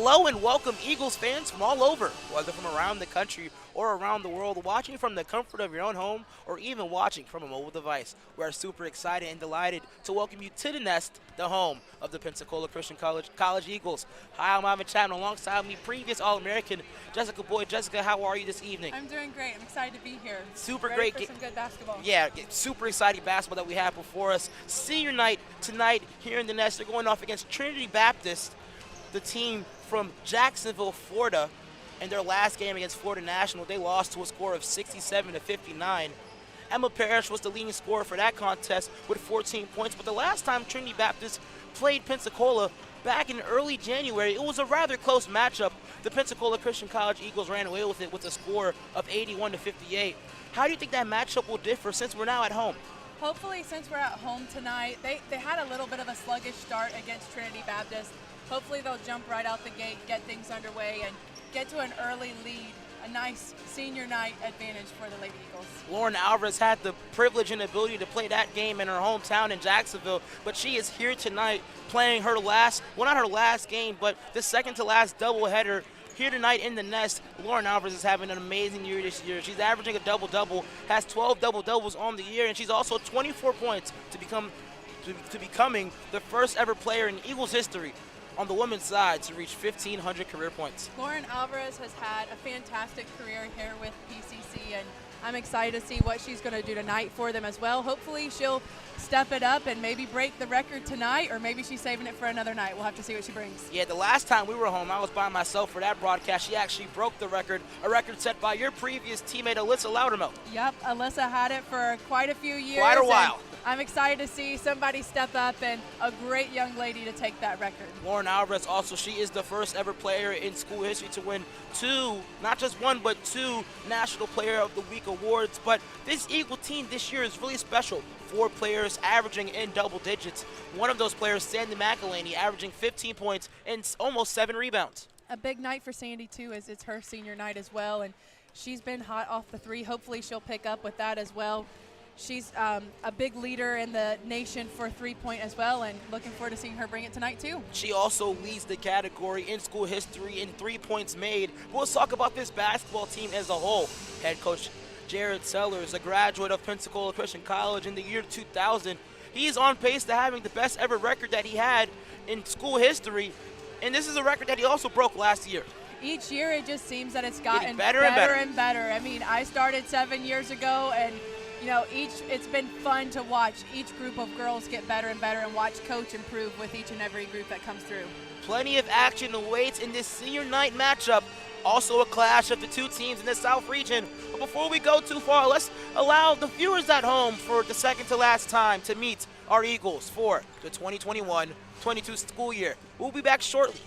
Hello and welcome Eagles fans from all over, whether from around the country or around the world, watching from the comfort of your own home or even watching from a mobile device. We're super excited and delighted to welcome you to the Nest, the home of the Pensacola Christian College Eagles. Hi, I'm Ivan Chapman. Alongside me, previous All-American Jessica Boyd. Jessica, how are you this evening? I'm doing great. I'm excited to be here. Super Ready great. for some good basketball. Yeah, super exciting basketball that we have before us. Senior night tonight here in the Nest. They're going off against Trinity Baptist, the team from Jacksonville, Florida. In their last game against Florida National, they lost to a score of 67-59. Emma Parrish was the leading scorer for that contest with 14 points. But the last time Trinity Baptist played Pensacola back in early January, it was a rather close matchup. The Pensacola Christian College Eagles ran away with it with a score of 81-58. How do you think that matchup will differ since we're now at home? Hopefully, since we're at home tonight, they had a little bit of a sluggish start against Trinity Baptist. Hopefully they'll jump right out the gate, get things underway, and get to an early lead. A nice senior night advantage for the Lady Eagles. Lauren Alvarez had the privilege and ability to play that game in her hometown in Jacksonville, but she is here tonight playing her last, well, not her last game, but the second to last doubleheader here tonight in the Nest. Lauren Alvarez is having an amazing year this year. She's averaging a double-double, has 12 double-doubles on the year, and she's also 24 points to becoming the first ever player in Eagles history on the women's side to reach 1,500 career points. Lauren Alvarez has had a fantastic career here with PCC, and I'm excited to see what she's going to do tonight for them as well. Hopefully she'll step it up and maybe break the record tonight, or maybe she's saving it for another night. We'll have to see what she brings. Yeah, the last time we were home, I was by myself for that broadcast. She actually broke the record, a record set by your previous teammate, Alyssa Loudermilk. Yep, Alyssa had it for quite a few years. Quite a while. I'm excited to see somebody step up and a great young lady to take that record. Lauren Alvarez also, she is the first ever player in school history to win two, not just one, but two National Player of the Week awards. But this Eagle team this year is really special. 4 players averaging in double digits. One of those players, Sandy McElhaney, averaging 15 points and almost 7 rebounds. A big night for Sandy, too, as it's her senior night as well. And she's been hot off the three. Hopefully she'll pick up with that as well. She's a big leader in the nation for three-point as well, and looking forward to seeing her bring it tonight, too. She also leads the category in school history in 3 points made. But let's talk about this basketball team as a whole. Head coach Jared Sellers, a graduate of Pensacola Christian College in the year 2000. He's on pace to having the best ever record that he had in school history, and this is a record that he also broke last year. Each year it just seems that it's gotten better and better. I mean, I started 7 years ago, and you know, it's been fun to watch each group of girls get better and better and watch coach improve with each and every group that comes through. Plenty of action awaits in this senior night matchup. Also a clash of the two teams in the South region. But before we go too far, let's allow the viewers at home for the second to last time to meet our Eagles for the 2021-22 school year. We'll be back shortly.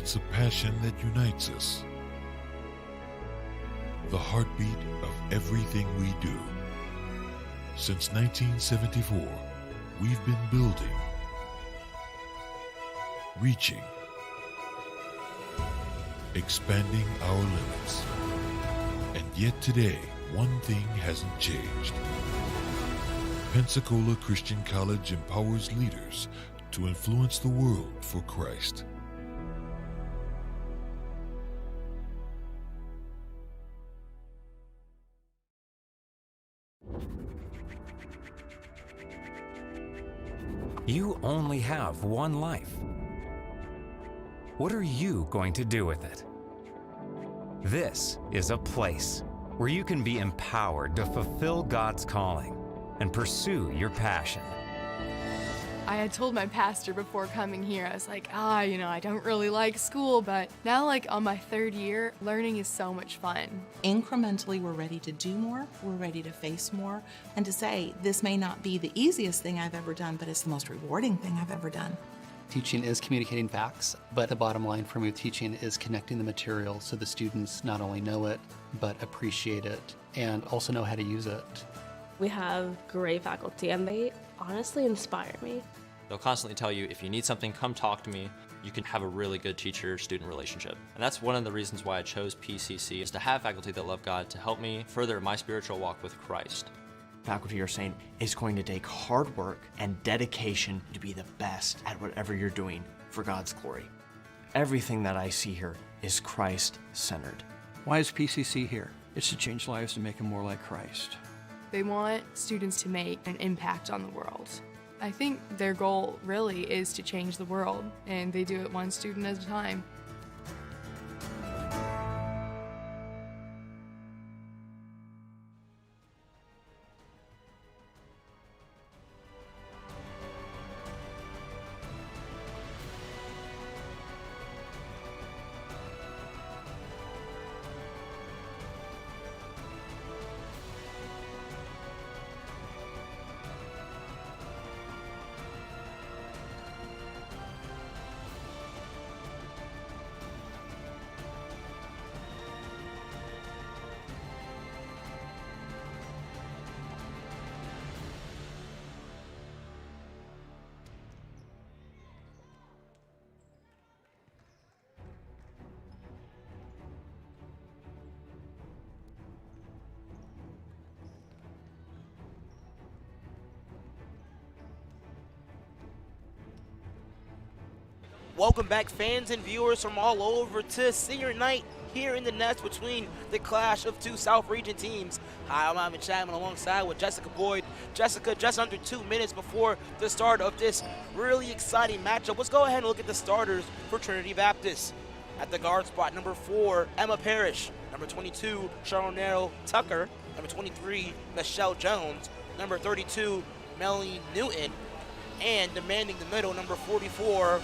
It's a passion that unites us, the heartbeat of everything we do. Since 1974, we've been building, reaching, expanding our limits. And yet today, one thing hasn't changed. Pensacola Christian College empowers leaders to influence the world for Christ. You only have one life. What are you going to do with it? This is a place where you can be empowered to fulfill God's calling and pursue your passion. I had told my pastor before coming here, I was like, I don't really like school, but now on my third year, learning is so much fun. Incrementally, we're ready to do more, we're ready to face more, and to say, this may not be the easiest thing I've ever done, but it's the most rewarding thing I've ever done. Teaching is communicating facts, but the bottom line for me with teaching is connecting the material so the students not only know it, but appreciate it and also know how to use it. We have great faculty and they honestly inspire me. They'll constantly tell you, if you need something, come talk to me. You can have a really good teacher-student relationship. And that's one of the reasons why I chose PCC, is to have faculty that love God to help me further my spiritual walk with Christ. Faculty are saying it's going to take hard work and dedication to be the best at whatever you're doing for God's glory. Everything that I see here is Christ-centered. Why is PCC here? It's to change lives and make them more like Christ. They want students to make an impact on the world. I think their goal really is to change the world, and they do it one student at a time. Welcome back, fans and viewers from all over, to senior night here in the Nest between the clash of two South Region teams. Hi, I'm Ivan Chapman alongside with Jessica Boyd. Jessica, just under 2 minutes before the start of this really exciting matchup, let's go ahead and look at the starters for Trinity Baptist. At the guard spot, number 4, Emma Parrish. Number 22, Charnel Tucker. Number 23, Michelle Jones. Number 32, Melanie Newton. And demanding the middle, number 44,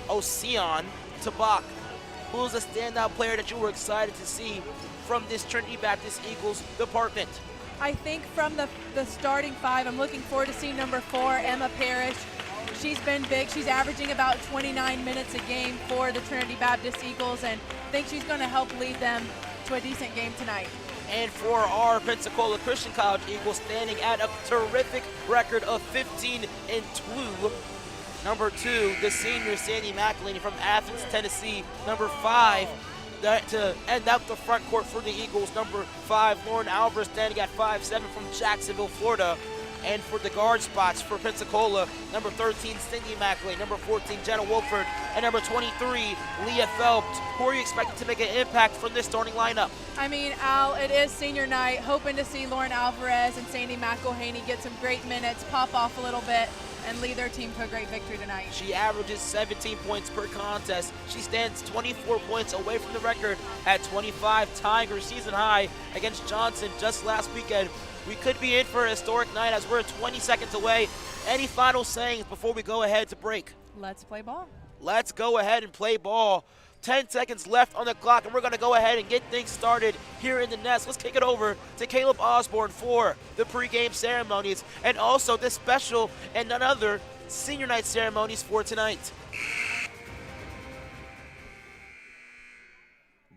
Ocean Tabak. Who's a standout player that you were excited to see from this Trinity Baptist Eagles department? I think from the starting five, I'm looking forward to seeing number 4, Emma Parrish. She's been big. She's averaging about 29 minutes a game for the Trinity Baptist Eagles, and I think she's going to help lead them to a decent game tonight. And for our Pensacola Christian College Eagles, standing at a terrific record of 15-2, number 2, the senior Sandy McElhaney from Athens, Tennessee. Number 5, to end out the front court for the Eagles, number 5, Lauren Alvarez, standing at 5'7" from Jacksonville, Florida. And for the guard spots for Pensacola, number 13, Cindy McElhaney, number 14, Jenna Wolford, and number 23, Leah Phelps. Who are you expecting to make an impact from this starting lineup? I mean, Al, it is senior night. Hoping to see Lauren Alvarez and Sandy McElhaney get some great minutes, pop off a little bit, and lead their team to a great victory tonight. She averages 17 points per contest. She stands 24 points away from the record at 25, tying her season high against Johnson just last weekend. We could be in for a historic night as we're 20 seconds away. Any final sayings before we go ahead to break? Let's play ball. Let's go ahead and play ball. 10 seconds left on the clock, and we're going to go ahead and get things started here in the Nest. Let's kick it over to Caleb Osborne for the pregame ceremonies and also the special and none other senior night ceremonies for tonight.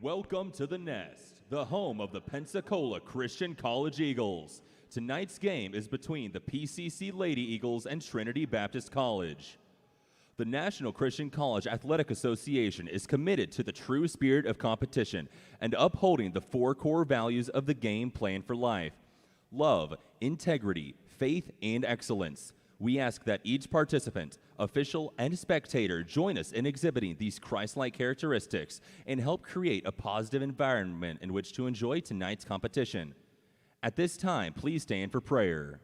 Welcome to the Nest, the home of the Pensacola Christian College Eagles. Tonight's game is between the PCC Lady Eagles and Trinity Baptist College. The National Christian College Athletic Association is committed to the true spirit of competition and upholding the 4 core values of the game plan for life: love, integrity, faith, and excellence. We ask that each participant, official, and spectator join us in exhibiting these Christ-like characteristics and help create a positive environment in which to enjoy tonight's competition. At this time, please stand for prayer.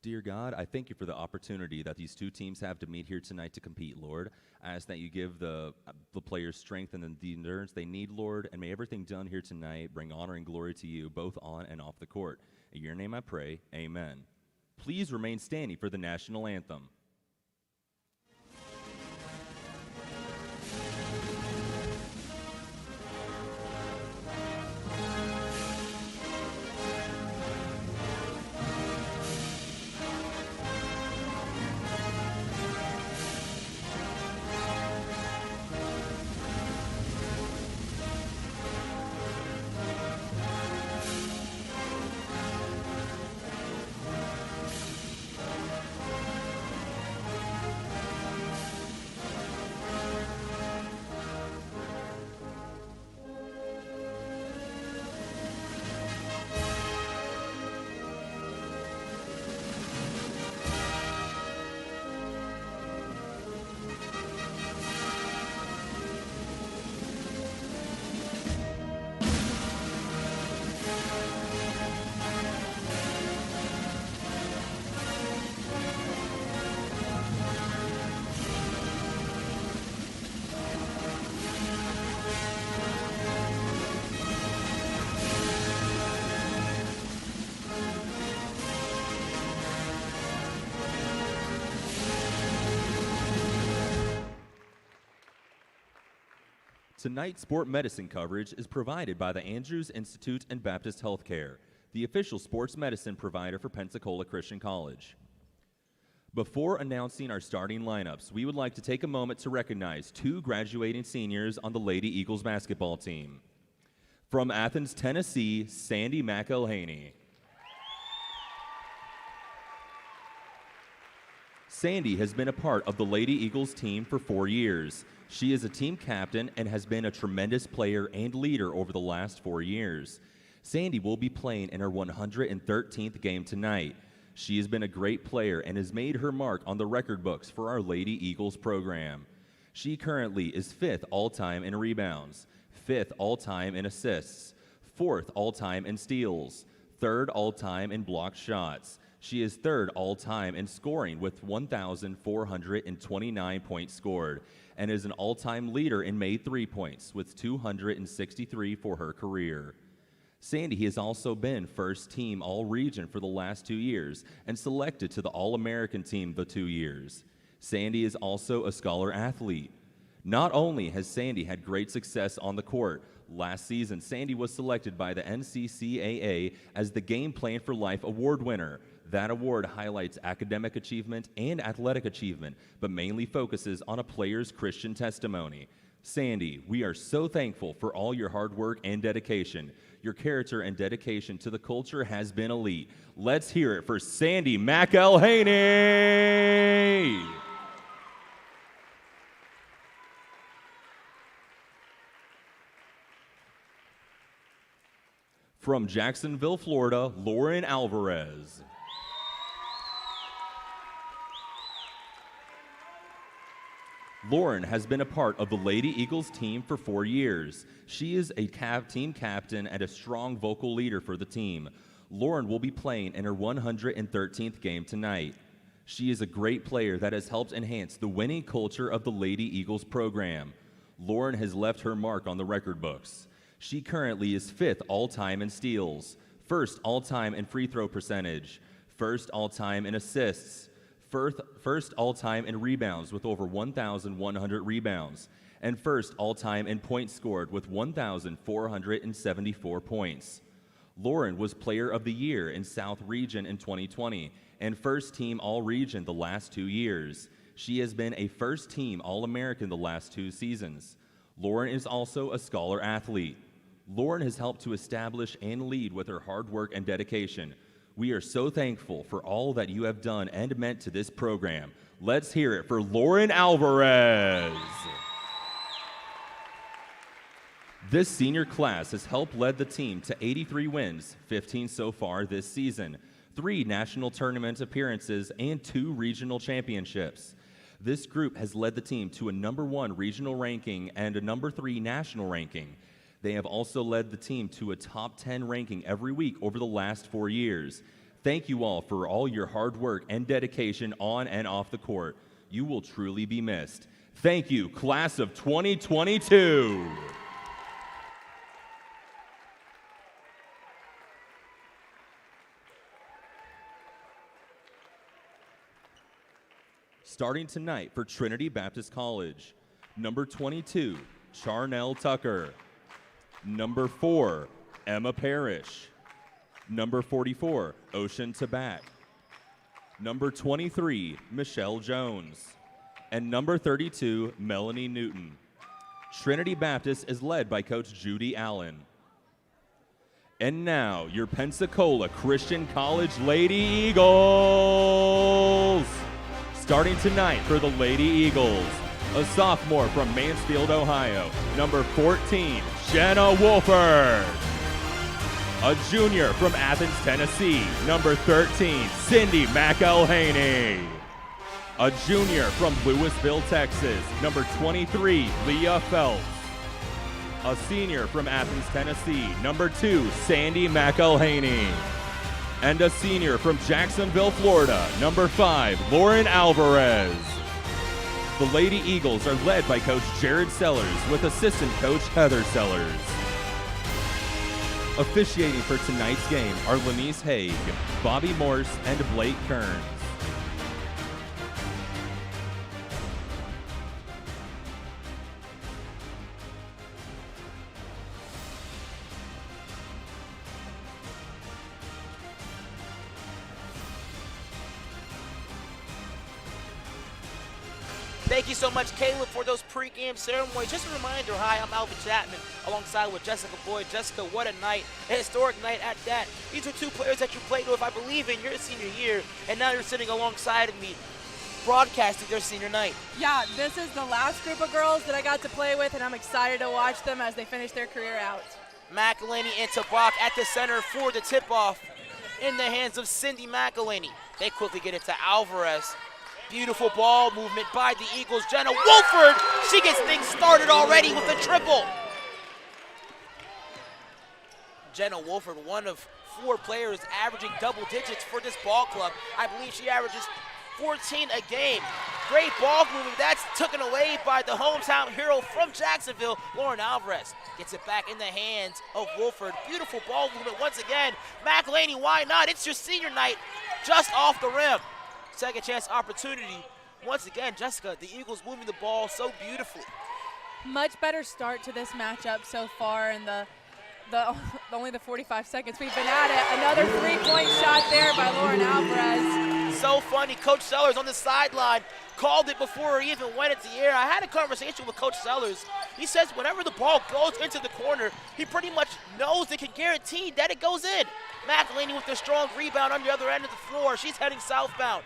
Dear God, I thank you for the opportunity that these two teams have to meet here tonight to compete, Lord. I ask that you give the players strength and the endurance they need, Lord, and may everything done here tonight bring honor and glory to you, both on and off the court. In your name I pray, amen. Please remain standing for the national anthem. Tonight's sport medicine coverage is provided by the Andrews Institute and Baptist Healthcare, the official sports medicine provider for Pensacola Christian College. Before announcing our starting lineups, we would like to take a moment to recognize 2 graduating seniors on the Lady Eagles basketball team. From Athens, Tennessee, Sandy McElhaney. Sandy has been a part of the Lady Eagles team for 4 years. She is a team captain and has been a tremendous player and leader over the last 4 years. Sandy will be playing in her 113th game tonight. She has been a great player and has made her mark on the record books for our Lady Eagles program. She currently is 5th all-time in rebounds, 5th all-time in assists, 4th all-time in steals, 3rd all-time in blocked shots. She is 3rd all-time in scoring with 1,429 points scored, and is an all-time leader in made 3 points with 263 for her career. Sandy has also been first team All-Region for the last 2 years and selected to the All-American team the 2 years. Sandy is also a scholar athlete. Not only has Sandy had great success on the court, last season Sandy was selected by the NCCAA as the Game Plan for Life Award winner. That award highlights academic achievement and athletic achievement, but mainly focuses on a player's Christian testimony. Sandy, we are so thankful for all your hard work and dedication. Your character and dedication to the culture has been elite. Let's hear it for Sandy McElhaney. From Jacksonville, Florida, Lauren Alvarez. Lauren has been a part of the Lady Eagles team for 4 years. She is a team captain and a strong vocal leader for the team. Lauren will be playing in her 113th game tonight. She is a great player that has helped enhance the winning culture of the Lady Eagles program. Lauren has left her mark on the record books. She currently is 5th all-time in steals, 1st all-time in free throw percentage, 1st all-time in assists, first all-time in rebounds with over 1,100 rebounds, and 1st all-time in points scored with 1,474 points. Lauren was Player of the Year in South Region in 2020 and first team All-Region the last 2 years. She has been a first-team All-American the last 2 seasons. Lauren is also a scholar athlete. Lauren has helped to establish and lead with her hard work and dedication. We are so thankful for all that you have done and meant to this program. Let's hear it for Lauren Alvarez. This senior class has helped lead the team to 83 wins, 15 so far this season, 3 national tournament appearances, and 2 regional championships. This group has led the team to a #1 regional ranking and a #3 national ranking. They have also led the team to a top 10 ranking every week over the last 4 years. Thank you all for all your hard work and dedication on and off the court. You will truly be missed. Thank you, class of 2022. Starting tonight for Trinity Baptist College, number 22, Charnel Tucker. Number 4, Emma Parrish. Number 44, Ocean Tabak. Number 23, Michelle Jones. And number 32, Melanie Newton. Trinity Baptist is led by Coach Judy Allen. And now, your Pensacola Christian College Lady Eagles. Starting tonight for the Lady Eagles, a sophomore from Mansfield, Ohio, number 14, Jenna Wolford. A junior from Athens, Tennessee, number 13, Cindy McElhaney. A junior from Louisville, Texas, number 23, Leah Phelps. A senior from Athens, Tennessee, number 2, Sandy McElhaney. And a senior from Jacksonville, Florida, number 5, Lauren Alvarez. The Lady Eagles are led by Coach Jared Sellers with assistant coach Heather Sellers. Officiating for tonight's game are Lenise Haig, Bobby Morse, and Blake Kearns. Thank you so much, Caleb, for those pregame ceremonies. Just a reminder, hi, I'm Alvin Chapman, alongside with Jessica Boyd. Jessica, what a night, a historic night at that. These are 2 players that you played with, I believe, in your senior year, and now you're sitting alongside of me, broadcasting their senior night. Yeah, this is the last group of girls that I got to play with, and I'm excited to watch them as they finish their career out. McElhaney and Tabak at the center for the tip-off in the hands of Cindy McElhaney. They quickly get it to Alvarez. Beautiful ball movement by the Eagles. Jenna Wolford, she gets things started already with a triple. Jenna Wolford, one of 4 players averaging double digits for this ball club. I believe she averages 14 a game. Great ball movement. That's taken away by the hometown hero from Jacksonville, Lauren Alvarez. Gets it back in the hands of Wolford. Beautiful ball movement once again. McElhaney, why not? It's your senior night, just off the rim. Second chance opportunity. Once again, Jessica, the Eagles moving the ball so beautifully. Much better start to this matchup so far in only the 45 seconds we've been at it. Another 3-point shot there by Lauren Alvarez. So funny, Coach Sellers on the sideline called it before it even went into the air. I had a conversation with Coach Sellers. He says whenever the ball goes into the corner, he pretty much knows and can guarantee that it goes in. McElhaney with the strong rebound on the other end of the floor. She's heading southbound.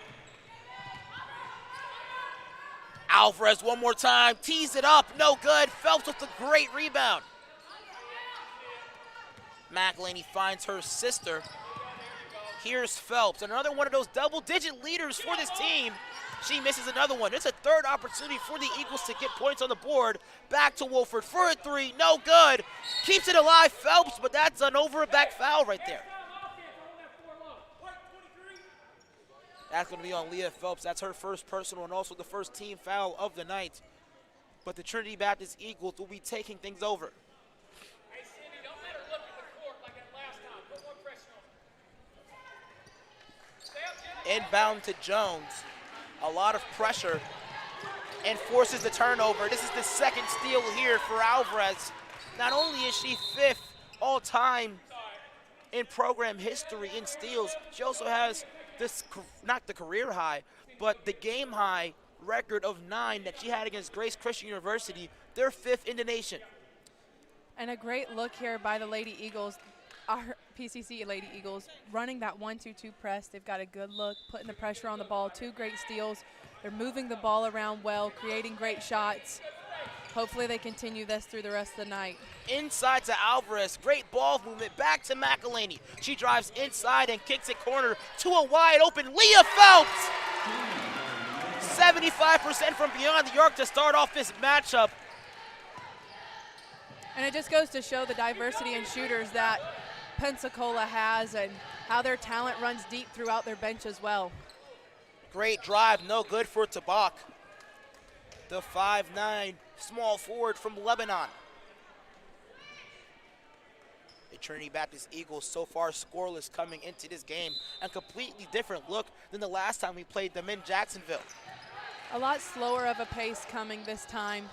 Alvarez one more time, tees it up, no good. Phelps with a great rebound. McElhaney finds her sister. Here's Phelps, another one of those double-digit leaders for this team. She misses another one. It's a 3rd opportunity for the Eagles to get points on the board. Back to Wolford for a 3, no good. Keeps it alive, Phelps, but that's an over-a-back foul right there. That's going to be on Leah Phelps. That's her first personal and also the first team foul of the night. But the Trinity Baptist Eagles will be taking things over. Hey, Cindy, don't let her look at the court like that last time. Put more pressure on her. Inbound to Jones. A lot of pressure and forces the turnover. This is the 2nd steal here for Alvarez. Not only is she 5th all-time in program history in steals, she also has this, not the career high, but the game high record of 9 that she had against Grace Christian University. They're 5th in the nation. And a great look here by the Lady Eagles, our PCC Lady Eagles, running that 1-2-2 press. They've got a good look, putting the pressure on the ball, 2 great steals. They're moving the ball around well, creating great shots. Hopefully they continue this through the rest of the night. Inside to Alvarez, great ball movement, back to McElhaney. She drives inside and kicks it corner to a wide open Leah Phelps. 75% from beyond the arc to start off this matchup. And it just goes to show the diversity in shooters that Pensacola has and how their talent runs deep throughout their bench as well. Great drive, no good for Tabak. The 5'9" small forward from Lebanon. The Trinity Baptist Eagles so far scoreless coming into this game. A completely different look than the last time we played them in Jacksonville. A lot slower of a pace coming this time.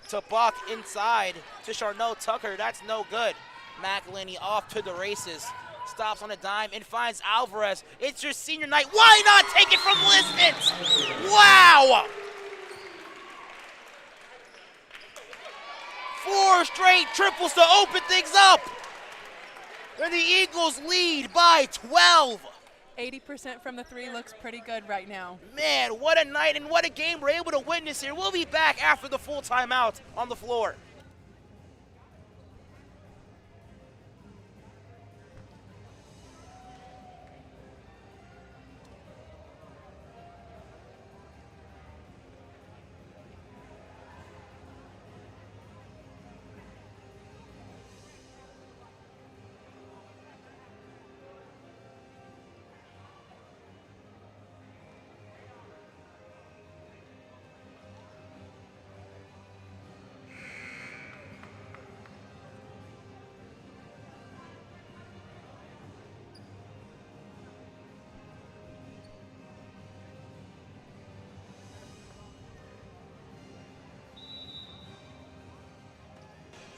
Tabak inside to Charnel Tucker. That's no good. McElhaney off to the races. Stops on a dime and finds Alvarez. It's your senior night. Why not take it from distance? Wow! 4 straight triples to open things up. And the Eagles lead by 12. 80% from the 3 looks pretty good right now. Man, what a night and what a game we're able to witness here. We'll be back after the full timeout on the floor.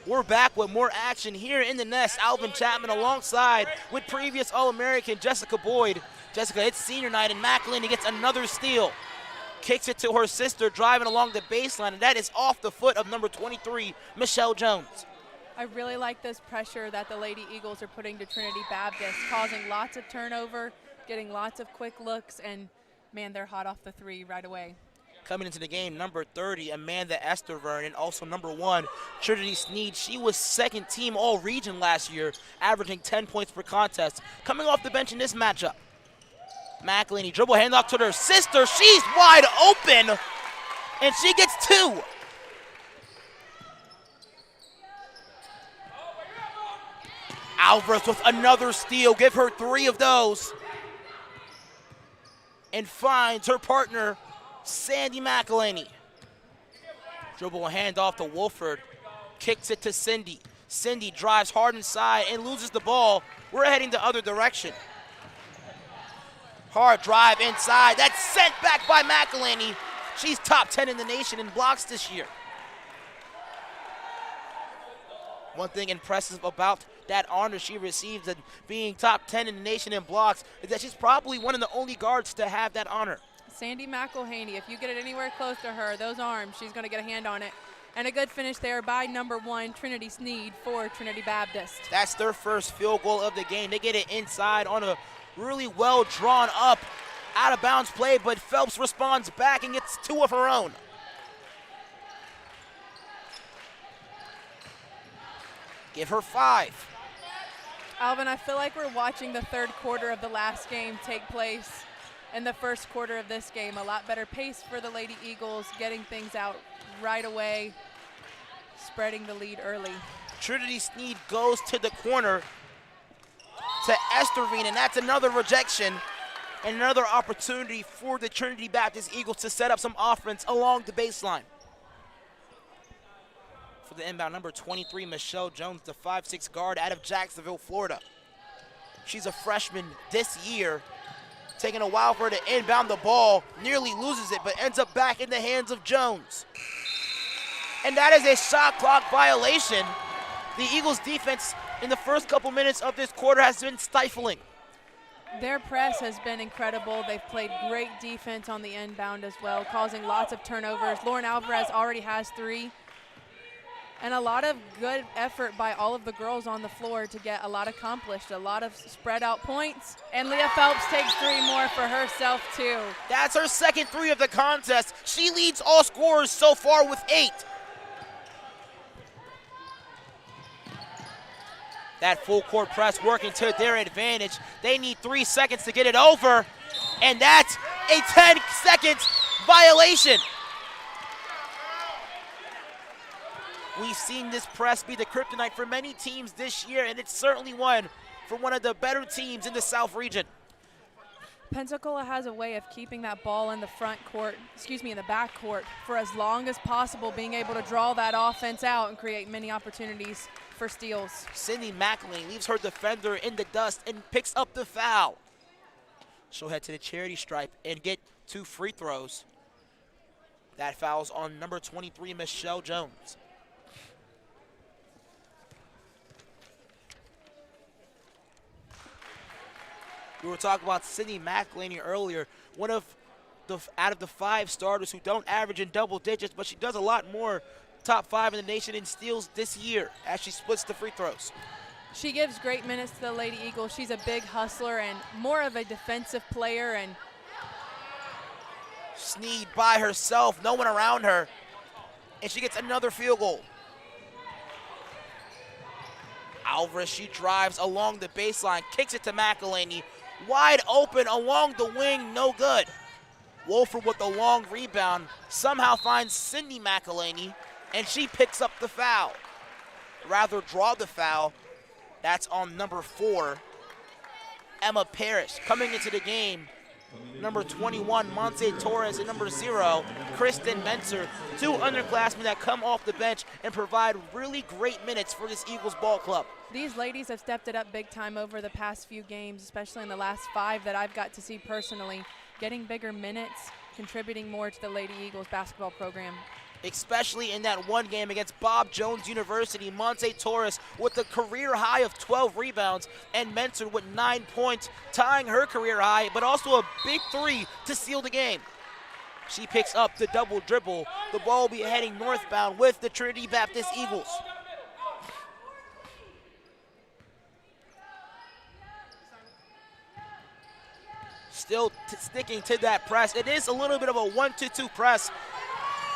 We're back with more action here in the nest. Alvin Chapman alongside with previous All-American Jessica Boyd. Jessica, it's senior night, and McElhaney gets another steal. Kicks it to her sister, driving along the baseline, and that is off the foot of number 23, Michelle Jones. I really like this pressure that the Lady Eagles are putting to Trinity Baptist, causing lots of turnover, getting lots of quick looks, and, man, they're hot off the 3 right away. Coming into the game, number 30, Amanda Estervern, and also number 1, Trinity Sneed. She was second team all-region last year, averaging 10 points per contest. Coming off the bench in this matchup, McElhaney dribble handoff to her sister. She's wide open, and she gets 2. Alvarez with another steal. Give her 3 of those. And finds her partner, Sandy McElhaney. Dribble a handoff to Wolford. Kicks it to Cindy. Cindy drives hard inside and loses the ball. We're heading the other direction. Hard drive inside. That's sent back by McElhaney. She's top 10 in the nation in blocks this year. One thing impressive about that honor she receives and being top 10 in the nation in blocks is that she's probably one of the only guards to have that honor. Sandy McElhaney, if you get it anywhere close to her, those arms, she's going to get a hand on it. And a good finish there by number 1, Trinity Sneed for Trinity Baptist. That's their first field goal of the game. They get it inside on a really well drawn up out of bounds play, but Phelps responds back and gets 2 of her own. Give her 5. Alvin, I feel like we're watching the 3rd quarter of the last game take place in the 1st quarter of this game. A lot better pace for the Lady Eagles, getting things out right away, spreading the lead early. Trinity Sneed goes to the corner to Esterveen, and that's another rejection and another opportunity for the Trinity Baptist Eagles to set up some offense along the baseline. For the inbound, number 23, Michelle Jones, the 5'6" guard out of Jacksonville, Florida. She's a freshman this year. Taking a while for her to inbound the ball, nearly loses it, but ends up back in the hands of Jones. And that is a shot clock violation. The Eagles defense in the first couple minutes of this quarter has been stifling. Their press has been incredible. They've played great defense on the inbound as well, causing lots of turnovers. Lauren Alvarez already has 3. And a lot of good effort by all of the girls on the floor to get a lot accomplished, a lot of spread out points. And Leah Phelps takes 3 more for herself too. That's her second 3 of the contest. She leads all scorers so far with 8. That full court press working to their advantage. They need 3 seconds to get it over, and that's a 10-second violation. We've seen this press be the kryptonite for many teams this year, and it's certainly one for one of the better teams in the South region. Pensacola has a way of keeping that ball in the in the back court for as long as possible, being able to draw that offense out and create many opportunities for steals. Sydney McElwain leaves her defender in the dust and picks up the foul. She'll head to the charity stripe and get 2 free throws. That foul's on number 23, Michelle Jones. We were talking about Sydney McElwain earlier, one of out of the 5 starters who don't average in double digits, but she does a lot more, top 5 in the nation in steals this year as she splits the free throws. She gives great minutes to the Lady Eagles. She's a big hustler and more of a defensive player. And Sneed by herself, no one around her, and she gets another field goal. Alvarez, she drives along the baseline, kicks it to McElwain. Wide open along the wing, no good. Wolford with the long rebound somehow finds Sydney McElwain, and she picks up the foul. Rather draw the foul. That's on number 4, Emma Parrish. Coming into the game, number 21, Monse Torres, and number 0, Kristen Menser. 2 underclassmen that come off the bench and provide really great minutes for this Eagles ball club. These ladies have stepped it up big time over the past few games, especially in the last 5 that I've got to see personally, getting bigger minutes, contributing more to the Lady Eagles basketball program. Especially in that one game against Bob Jones University, Monse Torres with a career high of 12 rebounds, and Menser with 9 points, tying her career high, but also a big 3 to seal the game. She picks up the double dribble. The ball will be heading northbound with the Trinity Baptist Eagles. Still sticking to that press. It is a little bit of a 1-2 press,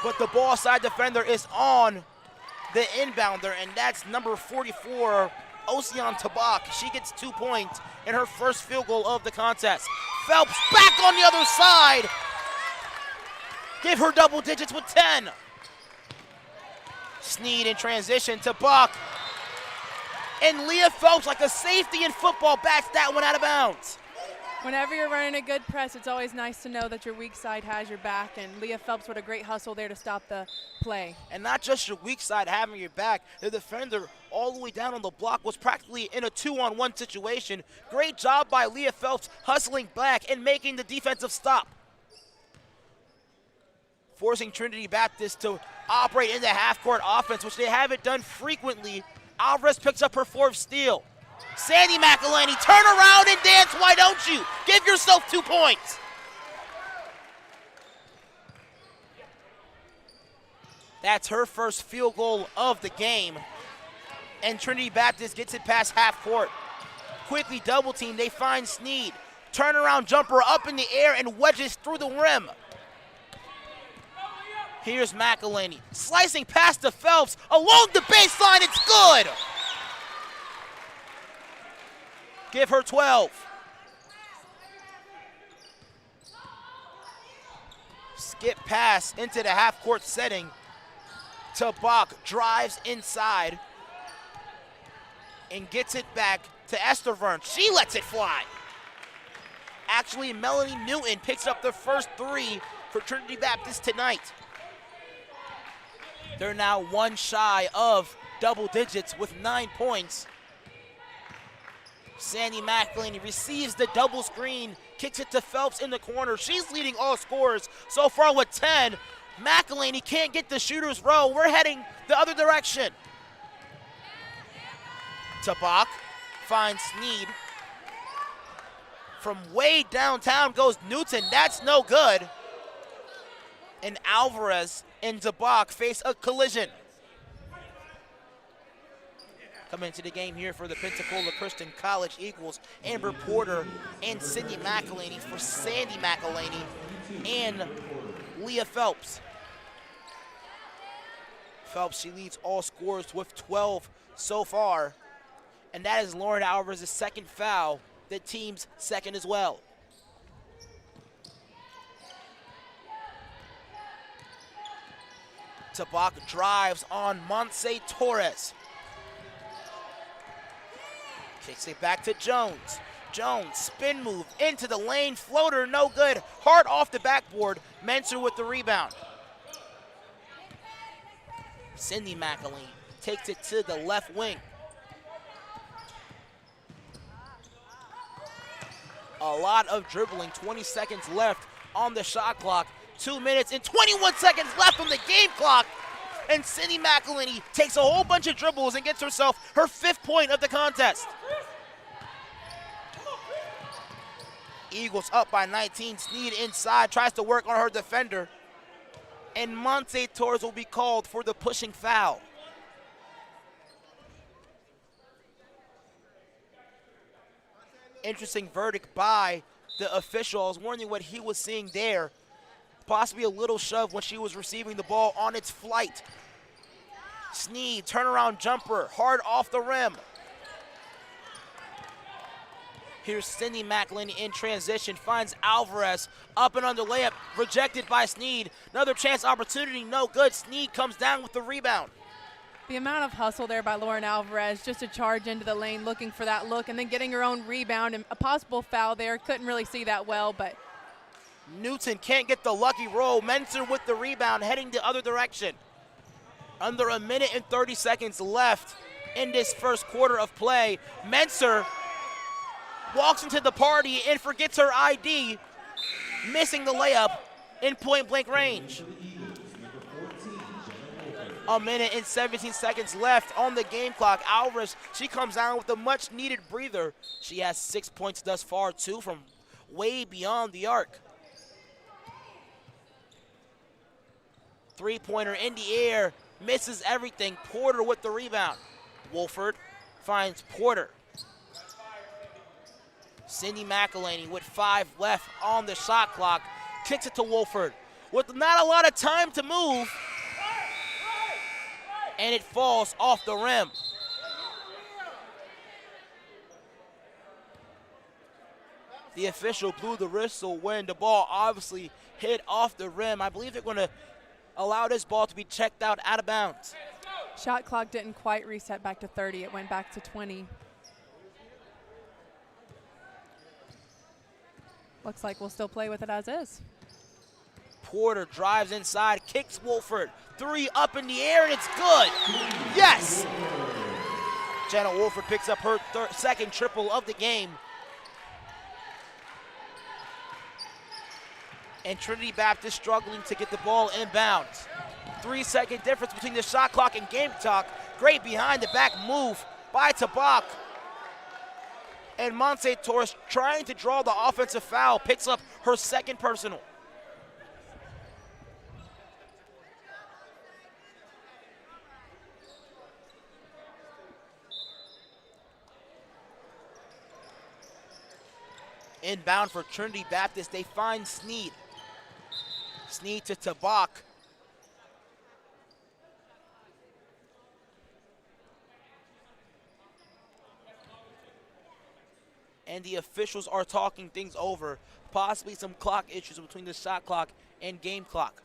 but the ball side defender is on the inbounder, and that's number 44, Ocean Tabak. She gets 2 points in her first field goal of the contest. Phelps back on the other side. Give her double digits with 10. Sneed in transition to Buck. And Leah Phelps, like a safety in football, bats that one out of bounds. Whenever you're running a good press, it's always nice to know that your weak side has your back, and Leah Phelps with a great hustle there to stop the play. And not just your weak side having your back, the defender all the way down on the block was practically in a 2-on-1 situation. Great job by Leah Phelps hustling back and making the defensive stop, forcing Trinity Baptist to operate in the half-court offense, which they haven't done frequently. Alvarez picks up her 4th steal. Sandy McElwain, turn around and dance, why don't you? Give yourself 2 points. That's her first field goal of the game. And Trinity Baptist gets it past half court. Quickly double team, they find Sneed. Turnaround jumper up in the air and wedges through the rim. Here's McElwain, slicing past the Phelps, along the baseline, it's good. Give her 12. Skip pass into the half-court setting. Tabak drives inside and gets it back to Estervern. She lets it fly. Actually, Melanie Newton picks up the first 3 for Trinity Baptist tonight. They're now 1 shy of double digits with 9 points. Sandy McElwain receives the double screen, kicks it to Phelps in the corner. She's leading all scorers so far with 10. McElwain can't get the shooter's row. We're heading the other direction. Tabak finds Sneed. From way downtown goes Newton. That's no good. And Alvarez and Zabak face a collision. Coming into the game here for the Pensacola Christian College Eagles, Amber Porter and Sydney McElhaney for Sandy McElhaney and Leah Phelps. Phelps, she leads all scorers with 12 so far. And that is Lauren Alvarez's second foul, the team's second as well. Tabak drives on Montse Torres. Kicks it back to Jones. Jones, spin move into the lane, floater, no good. Hard off the backboard, Menser with the rebound. Cindy McElhaney takes it to the left wing. A lot of dribbling, 20 seconds left on the shot clock. 2 minutes and 21 seconds left on the game clock. And Cindy McElhaney takes a whole bunch of dribbles and gets herself her 5th point of the contest. Eagles up by 19. Sneed inside, tries to work on her defender. And Monte Torres will be called for the pushing foul. Interesting verdict by the official. I was wondering what he was seeing there. Possibly a little shove when she was receiving the ball on its flight. Sneed, turnaround jumper, hard off the rim. Here's Cindy McElhaney in transition, finds Alvarez, up and under layup, rejected by Sneed. Another chance opportunity, no good. Sneed comes down with the rebound. The amount of hustle there by Lauren Alvarez just to charge into the lane looking for that look and then getting her own rebound and a possible foul there. Couldn't really see that well, but Newton can't get the lucky roll. Menser with the rebound, heading the other direction. Under a minute and 30 seconds left in this first quarter of play. Menser walks into the party and forgets her ID, missing the layup in point-blank range. A minute and 17 seconds left on the game clock. Alvarez, she comes down with a much-needed breather. She has 6 points thus far, too, from way beyond the arc. Three-pointer in the air, misses everything. Porter with the rebound. Wolford finds Porter. Cindy McElhaney with 5 left on the shot clock. Kicks it to Wolford with not a lot of time to move. And it falls off the rim. The official blew the whistle when the ball obviously hit off the rim. I believe they're going to allow this ball to be checked out of bounds. shot clock didn't quite reset back to 30. It went back to 20. Looks like we'll still play with it as is. Porter drives inside, kicks Wolford. 3 up in the air, and it's good. Yes! Jenna Wolford picks up her second triple of the game. And Trinity Baptist struggling to get the ball inbounds. 3-second difference between the shot clock and game clock. Great behind the back move by Tabak. And Monse Torres trying to draw the offensive foul, picks up her second personal. Inbound for Trinity Baptist, they find Sneed. Sneed to Tabak. And the officials are talking things over. Possibly some clock issues between the shot clock and game clock.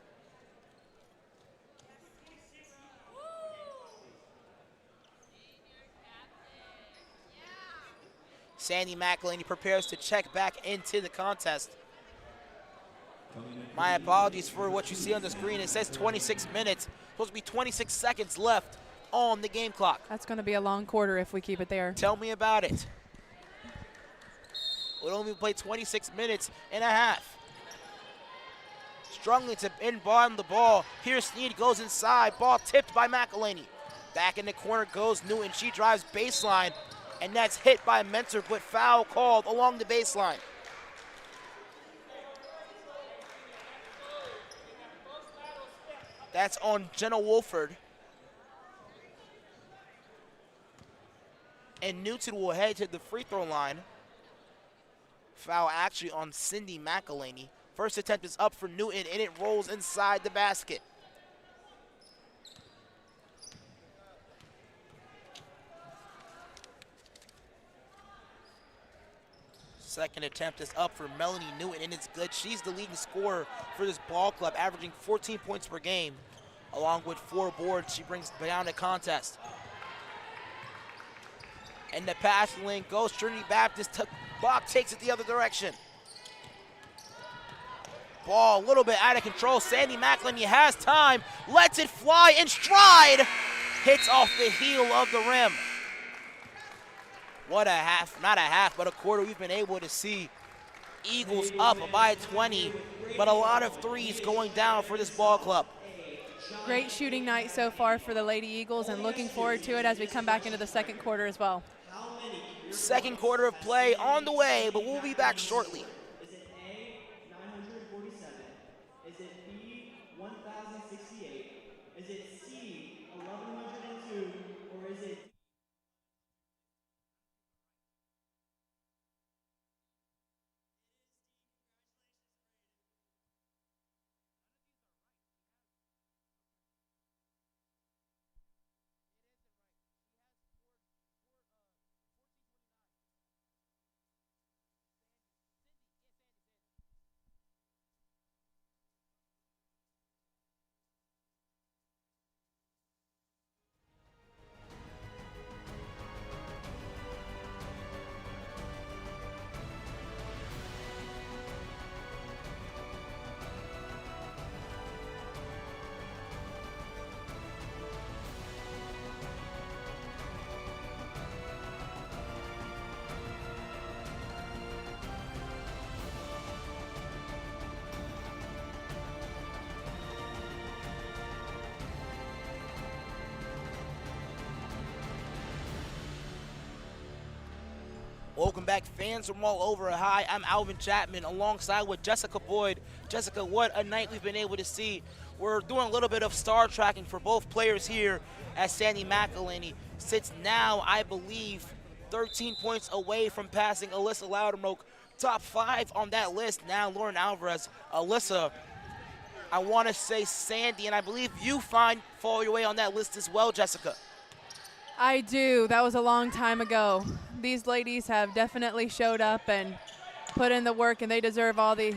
Sandy McElhaney prepares to check back into the contest. My apologies for what you see on the screen. It says 26 minutes. Supposed to be 26 seconds left on the game clock. That's going to be a long quarter if we keep it there. Tell me about it. We'll only play 26 minutes and a half. Struggling to inbound the ball. Here Sneed goes inside. Ball tipped by McElhaney. Back in the corner goes Newton. She drives baseline. And that's hit by Mentor, but foul called along the baseline. That's on Jenna Wolford. And Newton will head to the free throw line. Foul actually on Cindy McElhaney. First attempt is up for Newton, and it rolls inside the basket. Second attempt is up for Melanie Newton, and it's good. She's the leading scorer for this ball club, averaging 14 points per game. Along with 4 boards, she brings down the contest. And the passing lane goes Trinity Baptist. Bach takes it the other direction. Ball a little bit out of control. Sandy McElhaney has time, lets it fly in stride. Hits off the heel of the rim. What a half, not a half, but a quarter we've been able to see. Eagles up by 20, but a lot of threes going down for this ball club. Great shooting night so far for the Lady Eagles, and looking forward to it as we come back into the second quarter as well. Second quarter of play on the way, but we'll be back shortly. Is it A, 947? Is it B, 1068? Is it C, 1102? Or is it Welcome back, fans from all over. Hi, I'm Alvin Chapman alongside with Jessica Boyd. Jessica, what a night we've been able to see. We're doing a little bit of star tracking for both players here as Sandy McElhaney sits now, I believe, 13 points away from passing Alyssa Loudermilk. Top 5 on that list now, Lauren Alvarez. Alyssa, I want to say Sandy, and I believe you fall your way on that list as well, Jessica. I do. That was a long time ago. These ladies have definitely showed up and put in the work, and they deserve all the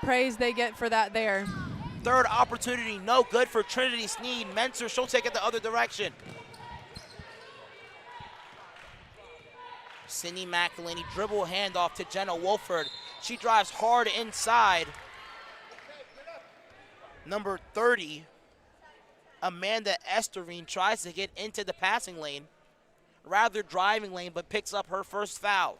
praise they get for that there. Third opportunity, no good for Trinity Sneed. Menser, she'll take it the other direction. Cindy McElhaney dribble handoff to Jenna Wolford. She drives hard inside. Number 30, Amanda Esterine, tries to get into the passing lane, rather driving lane, but picks up her first foul.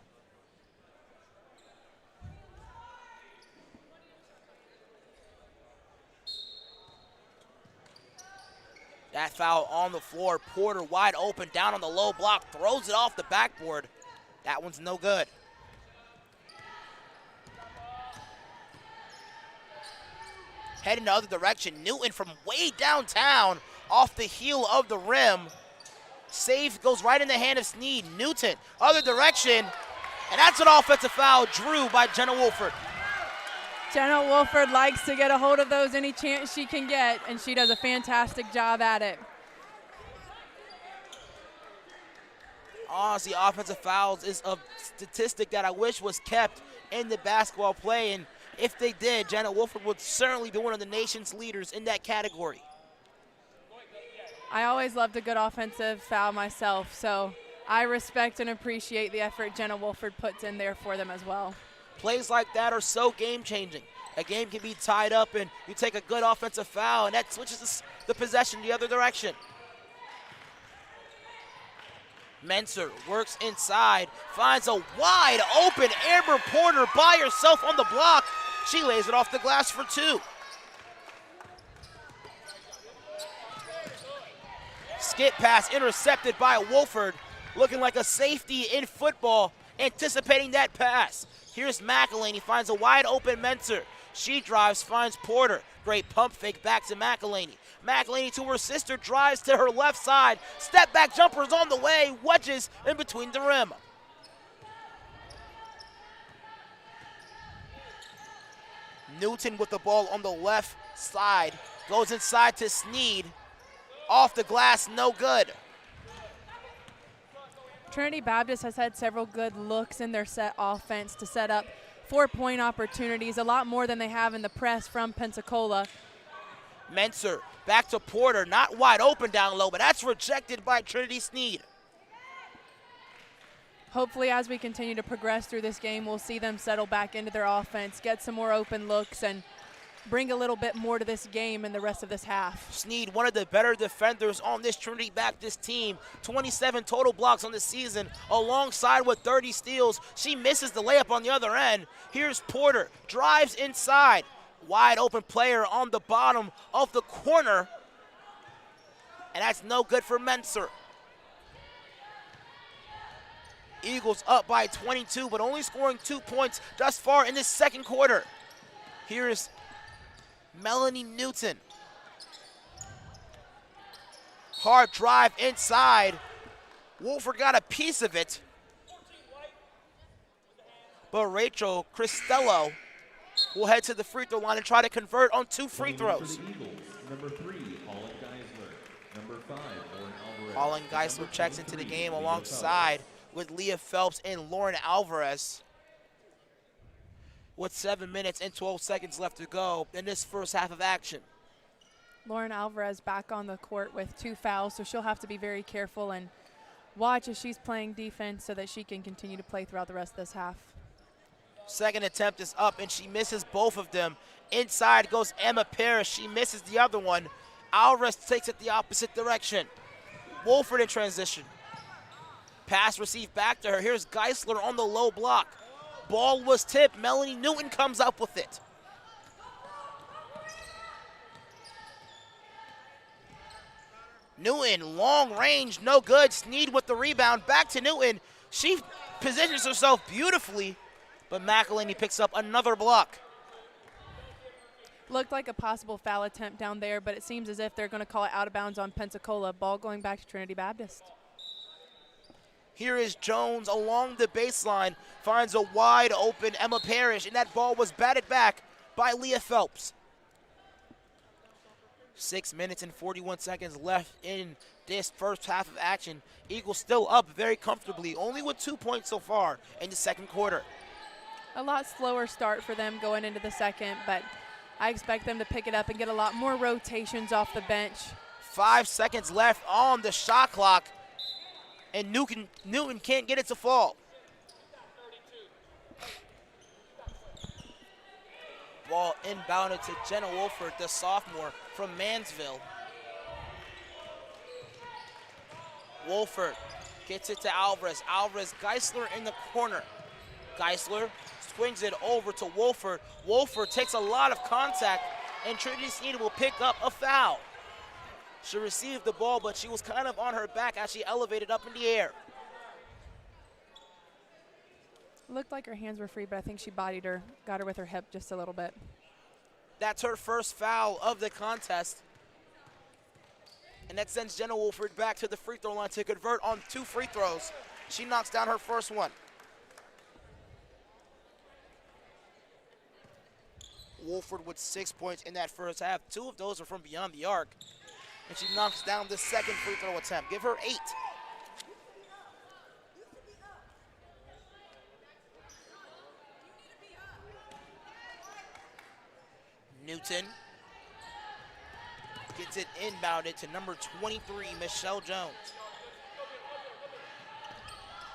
That foul on the floor. Porter wide open, down on the low block, throws it off the backboard. That one's no good. Heading the other direction, Newton from way downtown, off the heel of the rim. Save goes right in the hand of Sneed. Newton, other direction, and that's an offensive foul drew by Jenna Wolford. Jenna Wolford likes to get a hold of those any chance she can get, and she does a fantastic job at it. Honestly, offensive fouls is a statistic that I wish was kept in the basketball play, and if they did, Jenna Wolford would certainly be one of the nation's leaders in that category. I always loved a good offensive foul myself, so I respect and appreciate the effort Jenna Wolford puts in there for them as well. Plays like that are so game-changing. A game can be tied up, and you take a good offensive foul, and that switches the possession the other direction. Menser works inside, finds a wide open Amber Porter by herself on the block. She lays it off the glass for 2. Skip pass intercepted by Wolford, looking like a safety in football, anticipating that pass. Here's McElhaney, finds a wide open Menser. She drives, finds Porter. Great pump fake back to McElhaney. McElhaney to her sister, drives to her left side. Step back jumper's on the way, wedges in between the rim. Newton with the ball on the left side. Goes inside to Sneed. Off the glass, no good. Trinity Baptist has had several good looks in their set offense to set up 4-point opportunities, a lot more than they have in the press from Pensacola. Menser back to Porter, not wide open down low, but that's rejected by Trinity Sneed. Hopefully, as we continue to progress through this game, we'll see them settle back into their offense, get some more open looks, and bring a little bit more to this game in the rest of this half. Sneed, one of the better defenders on this Trinity Baptist team. 27 total blocks on the season, alongside with 30 steals. She misses the layup on the other end. Here's Porter, drives inside. Wide open player on the bottom of the corner. And that's no good for Menser. Eagles up by 22, but only scoring 2 points thus far in this second quarter. Here's Melanie Newton. Hard drive inside. Wolford got a piece of it. But Rachel Cristello will head to the free throw line and try to convert on 2 free throws. Number 3, Holland Geisler. Number 5, Lauren Alvarez. Holland Geisler checks into the game alongside with Leah Phelps and Lauren Alvarez. With 7 minutes and 12 seconds left to go in this first half of action. Lauren Alvarez back on the court with 2 fouls, so she'll have to be very careful and watch as she's playing defense so that she can continue to play throughout the rest of this half. Second attempt is up, and she misses both of them. Inside goes Emma Parrish. She misses the other one. Alvarez takes it the opposite direction. Wolford in transition. Pass received back to her. Here's Geisler on the low block. Ball was tipped. Melanie Newton comes up with it. Newton, long range, no good. Sneed with the rebound. Back to Newton. She positions herself beautifully, but McElhaney picks up another block. Looked like a possible foul attempt down there, but it seems as if they're going to call it out of bounds on Pensacola. Ball going back to Trinity Baptist. Here is Jones along the baseline, finds a wide open Emma Parrish, and that ball was batted back by Leah Phelps. 6 minutes and 41 seconds left in this first half of action. Eagles still up very comfortably, only with 2 points so far in the second quarter. A lot slower start for them going into the second, but I expect them to pick it up and get a lot more rotations off the bench. 5 seconds left on the shot clock, and Newton can't get it to fall. Ball inbounded to Jenna Wolford, the sophomore from Mansville. Wolford gets it to Alvarez. Alvarez, Geisler in the corner. Geisler swings it over to Wolford. Wolford takes a lot of contact, and Trinity Sneed will pick up a foul. She received the ball, but she was kind of on her back as she elevated up in the air. Looked like her hands were free, but I think she bodied her, got her with her hip just a little bit. That's her first foul of the contest. And that sends Jenna Wolford back to the free throw line to convert on 2 free throws. She knocks down her first one. Wolford with 6 points in that first half. 2 of those are from beyond the arc. And she knocks down the second free throw attempt. Give her 8. Newton gets it inbounded to number 23, Michelle Jones.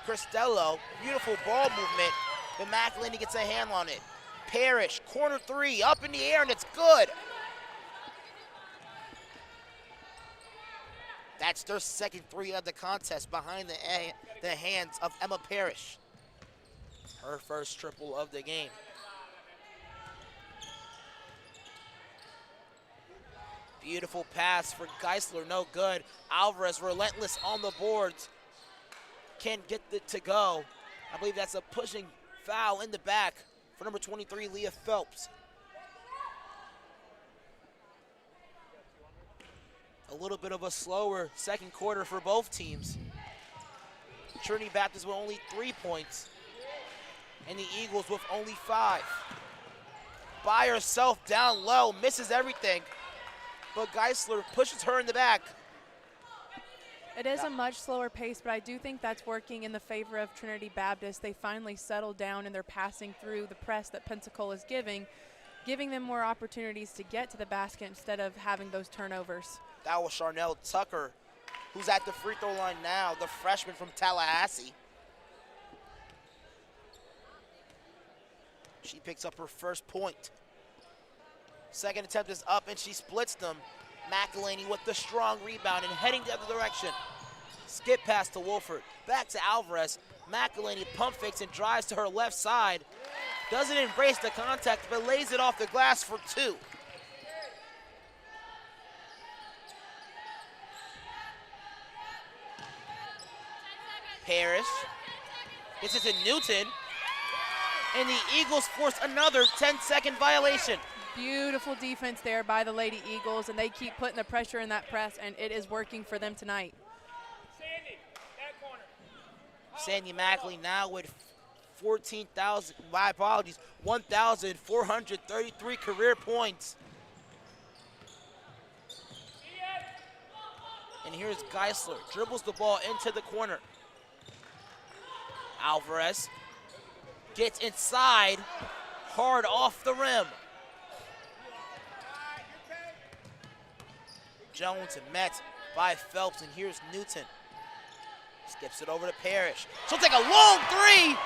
Cristello, beautiful ball movement, but McElhaney gets a hand on it. Parrish, corner 3, up in the air, and it's good. That's their second 3 of the contest behind the hands of Emma Parrish. Her first triple of the game. Beautiful pass for Geisler, no good. Alvarez relentless on the boards. Can't get it to go. I believe that's a pushing foul in the back for number 23, Leah Phelps. A little bit of a slower second quarter for both teams. Trinity Baptist with only 3 points, and the Eagles with only 5. By herself down low, misses everything, but Geisler pushes her in the back. It is a much slower pace, but I do think that's working in the favor of Trinity Baptist. They finally settled down and they're passing through the press that Pensacola is giving them more opportunities to get to the basket instead of having those turnovers. That was Charnel Tucker, who's at the free throw line now, the freshman from Tallahassee. She picks up her first point. Second attempt is up and she splits them. McElhaney with the strong rebound and heading the other direction. Skip pass to Wolford. Back to Alvarez. McElhaney pump fakes and drives to her left side. Doesn't embrace the contact, but lays it off the glass for 2. Parrish gets it to Newton, and the Eagles force another 10-second violation. Beautiful defense there by the Lady Eagles, and they keep putting the pressure in that press, and it is working for them tonight. Sandy McElhaney now with 1,433 career points. And here's Geisler, dribbles the ball into the corner. Alvarez gets inside, hard off the rim. Jones and met by Phelps, and here's Newton. Skips it over to Parrish. She'll take a long 3.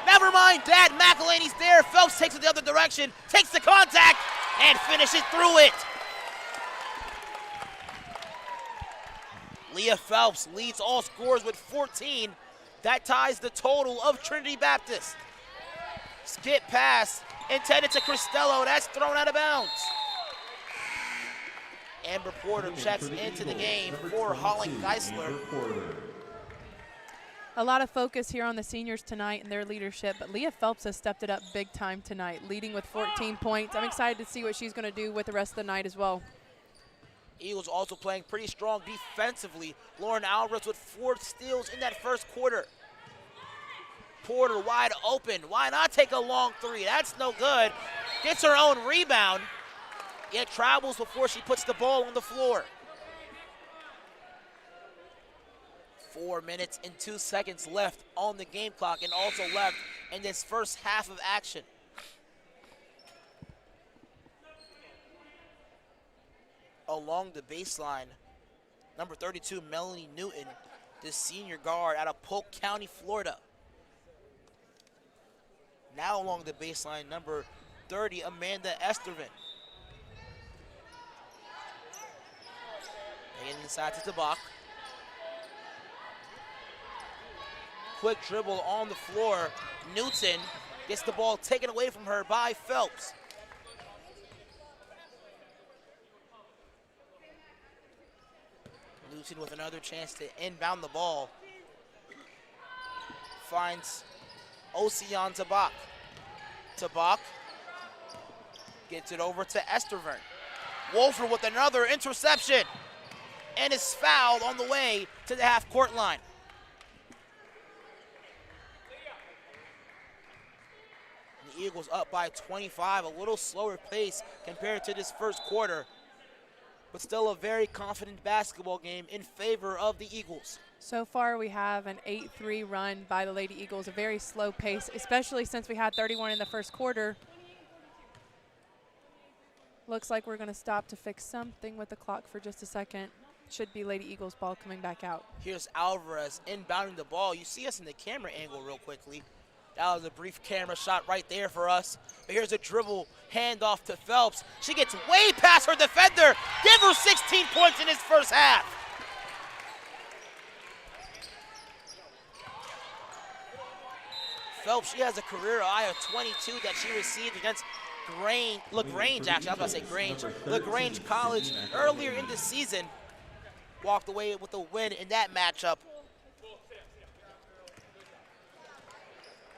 Never mind that, McElhaney's there. Phelps takes it the other direction, takes the contact, and finishes through it. Leah Phelps leads all scorers with 14. That ties the total of Trinity Baptist. Skip pass intended to Cristello. That's thrown out of bounds. Amber Porter checks into the game for Holling Geisler. A lot of focus here on the seniors tonight and their leadership, but Leah Phelps has stepped it up big time tonight, leading with 14 points. I'm excited to see what she's going to do with the rest of the night as well. Eagles also playing pretty strong defensively. Lauren Alvarez with 4 steals in that first quarter. Porter wide open. Why not take a long 3? That's no good. Gets her own rebound, yet travels before she puts the ball on the floor. 4 minutes and 2 seconds left on the game clock, and also left in this first half of action. Along the baseline, number 32, Melanie Newton, the senior guard out of Polk County, Florida. Now along the baseline, number 30, Amanda Estervin. Again inside to Tabak. Quick dribble on the floor. Newton gets the ball taken away from her by Phelps. Newton with another chance to inbound the ball. Finds Ocean Tabak. Tabak gets it over to Estervern. Wolfer with another interception and is fouled on the way to the half-court line. The Eagles up by 25, a little slower pace compared to this first quarter, but still a very confident basketball game in favor of the Eagles. So far we have an 8-3 run by the Lady Eagles, a very slow pace, especially since we had 31 in the first quarter. Looks like we're going to stop to fix something with the clock for just a second. Should be Lady Eagles ball coming back out. Here's Alvarez inbounding the ball. You see us in the camera angle real quickly. That was a brief camera shot right there for us. But here's a dribble handoff to Phelps. She gets way past her defender. Give her 16 points in this first half. Phelps, she has a career high of 22 that she received against LaGrange, actually. I was about to say Grange. LaGrange College earlier in the season. Walked away with a win in that matchup.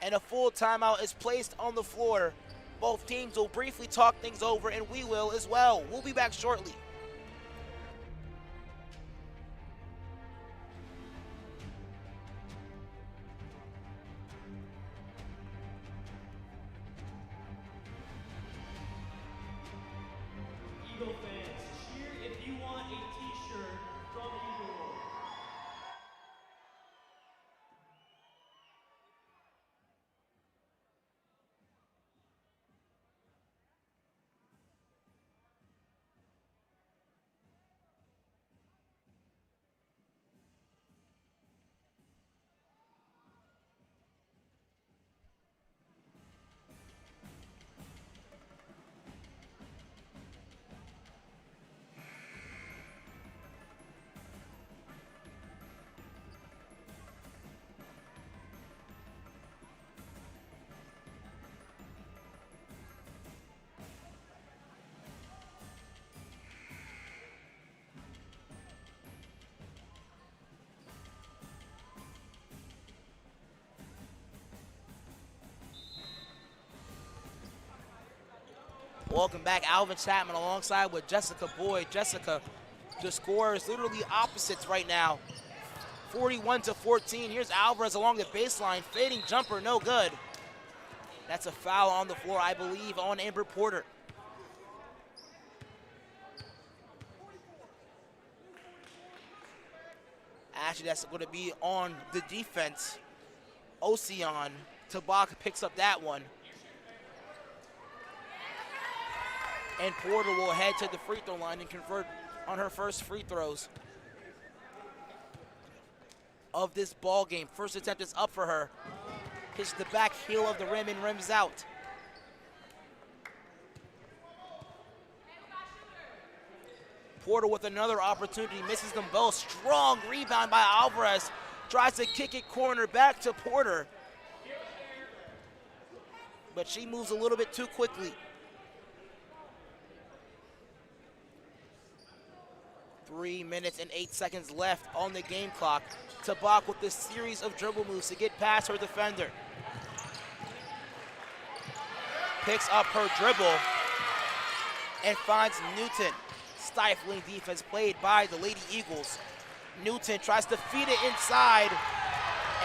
And a full timeout is placed on the floor. Both teams will briefly talk things over, and we will as well. We'll be back shortly. Welcome back, Alvin Chapman alongside with Jessica Boyd. Jessica, the score is literally opposites right now. 41-14. Here's Alvarez along the baseline. Fading jumper, no good. That's a foul on the floor, I believe, on Amber Porter. Actually, that's going to be on the defense. Ocean Tabak picks up that one. And Porter will head to the free throw line and convert on her first free throws of this ball game. First attempt is up for her. Hits the back heel of the rim and rims out. Porter with another opportunity, misses them both. Strong rebound by Alvarez. Tries to kick it corner back to Porter. But she moves a little bit too quickly. 3 minutes and 8 seconds left on the game clock. Tabak with this series of dribble moves to get past her defender. Picks up her dribble and finds Newton. Stifling defense played by the Lady Eagles. Newton tries to feed it inside,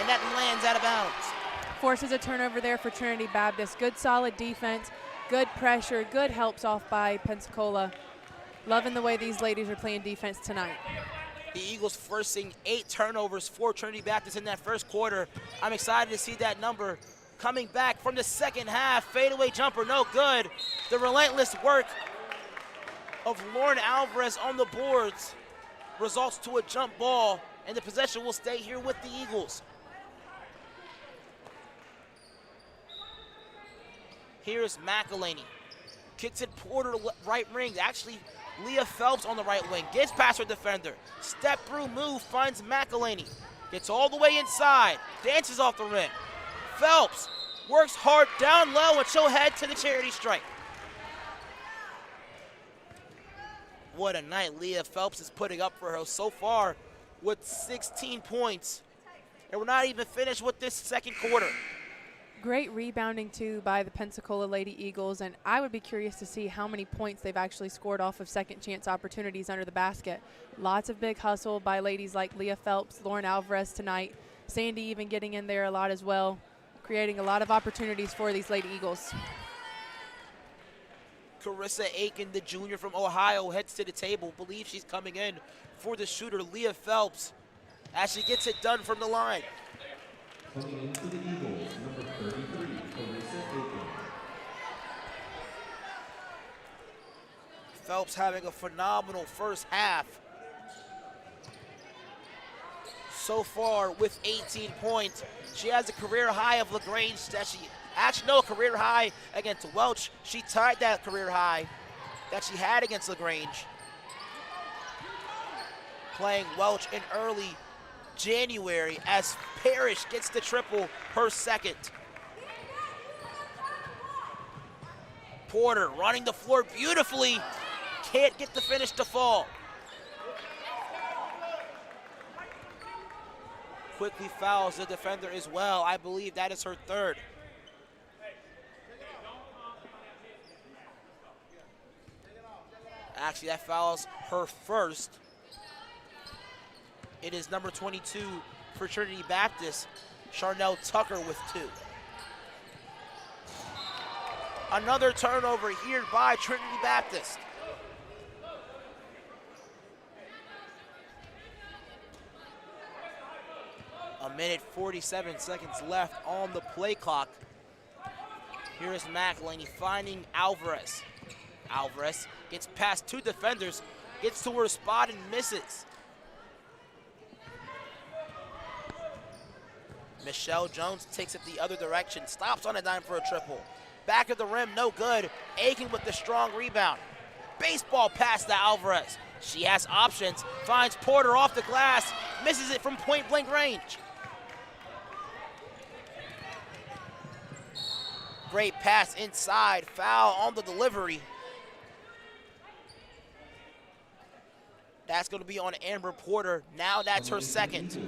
and that lands out of bounds. Forces a turnover there for Trinity Baptist. Good solid defense, good pressure, good helps off by Pensacola. Loving the way these ladies are playing defense tonight. The Eagles forcing 8 turnovers for Trinity Baptist in that first quarter. I'm excited to see that number coming back from the second half. Fadeaway jumper, no good. The relentless work of Lauren Alvarez on the boards results to a jump ball, and the possession will stay here with the Eagles. Here's McElhaney. Kicks it Porter right wing. Actually, Leah Phelps on the right wing. Gets past her defender. Step through move, finds McElhaney. Gets all the way inside. Dances off the rim. Phelps works hard down low, and she'll head to the charity stripe. What a night Leah Phelps is putting up for her so far with 16 points. And we're not even finished with this second quarter. Great rebounding, too, by the Pensacola Lady Eagles, and I would be curious to see how many points they've actually scored off of second chance opportunities under the basket. Lots of big hustle by ladies like Leah Phelps, Lauren Alvarez tonight. Sandy even getting in there a lot as well, creating a lot of opportunities for these Lady Eagles. Carissa Aiken, the junior from Ohio, heads to the table. Believes she's coming in for the shooter, Leah Phelps, as she gets it done from the line. Coming into the Eagles, number 33, Carissa Aiken. Phelps having a phenomenal first half. So far with 18 points. She has a career high of LaGrange that she actually, no, career high against Welch. She tied that career high that she had against LaGrange. Playing Welch in early January as Parrish gets the triple, her second. Porter running the floor beautifully. Can't get the finish to fall. Quickly fouls the defender as well. I believe that is her third. Actually, that fouls her first. It is number 22 for Trinity Baptist, Charnel Tucker with 2. Another turnover here by Trinity Baptist. A minute 47 seconds left on the play clock. Here is McElhaney finding Alvarez. Alvarez gets past 2 defenders, gets to her spot and misses. Michelle Jones takes it the other direction, stops on a dime for a triple. Back of the rim, no good. Aiken with the strong rebound. Baseball pass to Alvarez. She has options, finds Porter off the glass, misses it from point blank range. Great pass inside, foul on the delivery. That's going to be on Amber Porter. Now that's her second.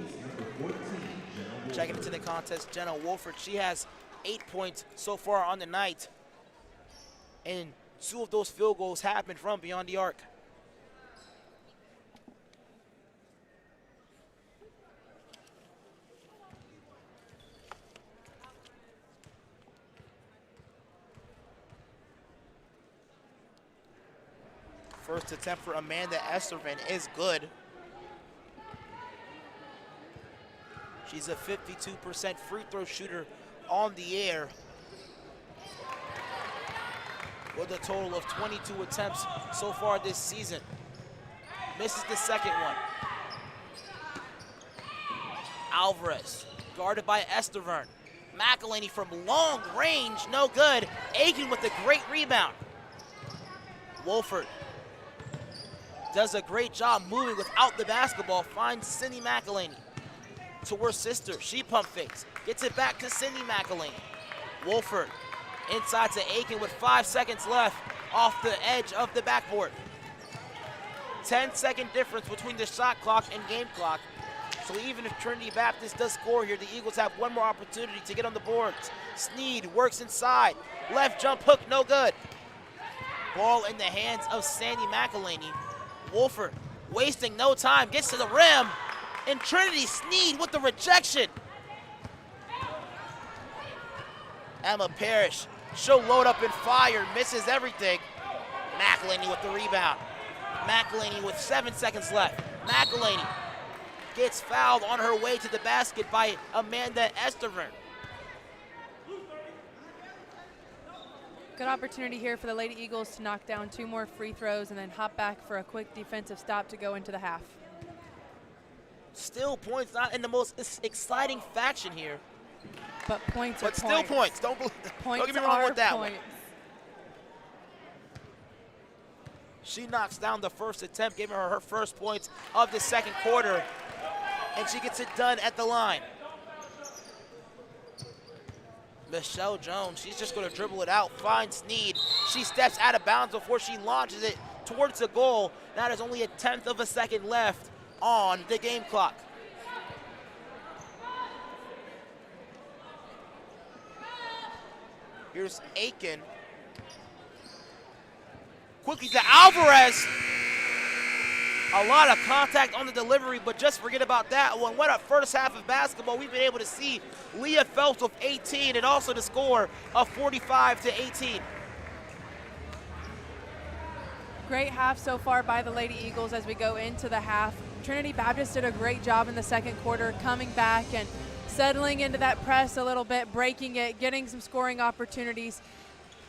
Checking into the contest, Jenna Wolford. She has 8 points so far on the night. And 2 of those field goals happened from beyond the arc. First attempt for Amanda Esterman is good. She's a 52% free throw shooter on the air with a total of 22 attempts so far this season. Misses the second one. Alvarez, guarded by Estervern. McElhaney from long range, no good. Aiken with a great rebound. Wolford does a great job moving without the basketball, finds Cindy McElhaney to her sister. She pump fakes, gets it back to Cindy McElhaney. Wolford inside to Aiken with 5 seconds left off the edge of the backboard. 10-second difference between the shot clock and game clock. So even if Trinity Baptist does score here, the Eagles have one more opportunity to get on the boards. Sneed works inside. Left jump hook, no good. Ball in the hands of Sandy McElhaney. Wolford wasting no time, gets to the rim. And Trinity Sneed with the rejection. Emma Parrish, she'll load up and fire, misses everything. McElhaney with the rebound. McElhaney with 7 seconds left. McElhaney gets fouled on her way to the basket by Amanda Estervern. Good opportunity here for the Lady Eagles to knock down 2 more free throws and then hop back for a quick defensive stop to go into the half. Still points, not in the most exciting faction here. But points are But still points. Don't get me wrong with that one. She knocks down the first attempt, giving her first points of the second quarter, and she gets it done at the line. Michelle Jones, she's just going to dribble it out, finds Sneed. She steps out of bounds before she launches it towards the goal. Now there's only a 1/10 of a second left on the game clock. Here's Aiken. Quickly to Alvarez. A lot of contact on the delivery, but just forget about that one. What a first half of basketball we've been able to see. Leah Phelps with 18 and also the score of 45-18. Great half so far by the Lady Eagles as we go into the half. Trinity Baptist did a great job in the second quarter, coming back and settling into that press a little bit, breaking it, getting some scoring opportunities.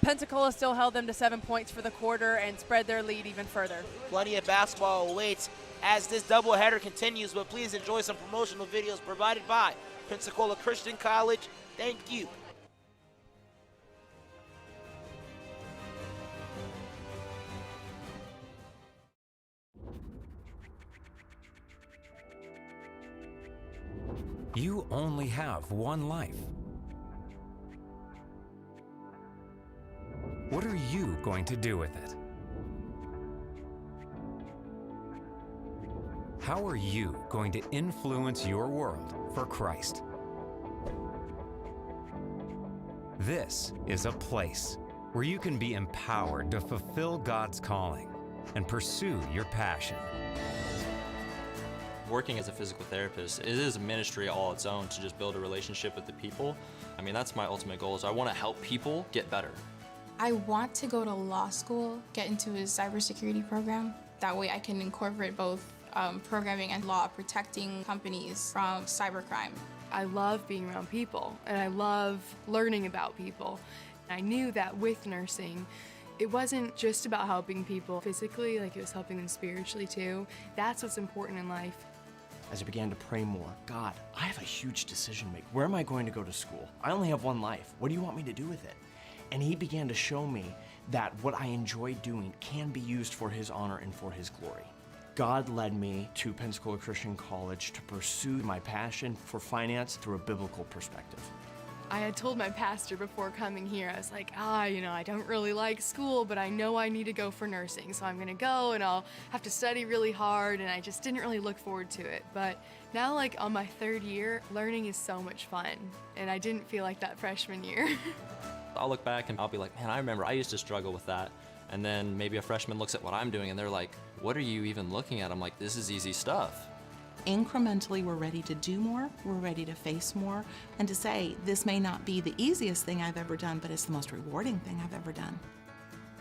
Pensacola still held them to 7 points for the quarter and spread their lead even further. Plenty of basketball awaits as this doubleheader continues, but please enjoy some promotional videos provided by Pensacola Christian College. Thank you. You only have one life. What are you going to do with it? How are you going to influence your world for Christ? This is a place where you can be empowered to fulfill God's calling and pursue your passion. Working as a physical therapist, it is a ministry all its own to just build a relationship with the people. I mean, that's my ultimate goal, is I want to help people get better. I want to go to law school, get into a cybersecurity program. That way I can incorporate both programming and law, protecting companies from cybercrime. I love being around people, and I love learning about people. I knew that with nursing, it wasn't just about helping people physically, like it was helping them spiritually too. That's what's important in life. As I began to pray more, God, I have a huge decision to make. Where am I going to go to school? I only have one life. What do you want me to do with it? And he began to show me that what I enjoy doing can be used for his honor and for his glory. God led me to Pensacola Christian College to pursue my passion for finance through a biblical perspective. I had told my pastor before coming here, I was like, I don't really like school, but I know I need to go for nursing. So I'm gonna go and I'll have to study really hard, and I just didn't really look forward to it. But now, like on my 3rd year, learning is so much fun, and I didn't feel like that freshman year. I'll look back and I'll be like, man, I remember I used to struggle with that. And then maybe a freshman looks at what I'm doing and they're like, what are you even looking at? I'm like, this is easy stuff. Incrementally, we're ready to do more, we're ready to face more, and to say, this may not be the easiest thing I've ever done, but it's the most rewarding thing I've ever done.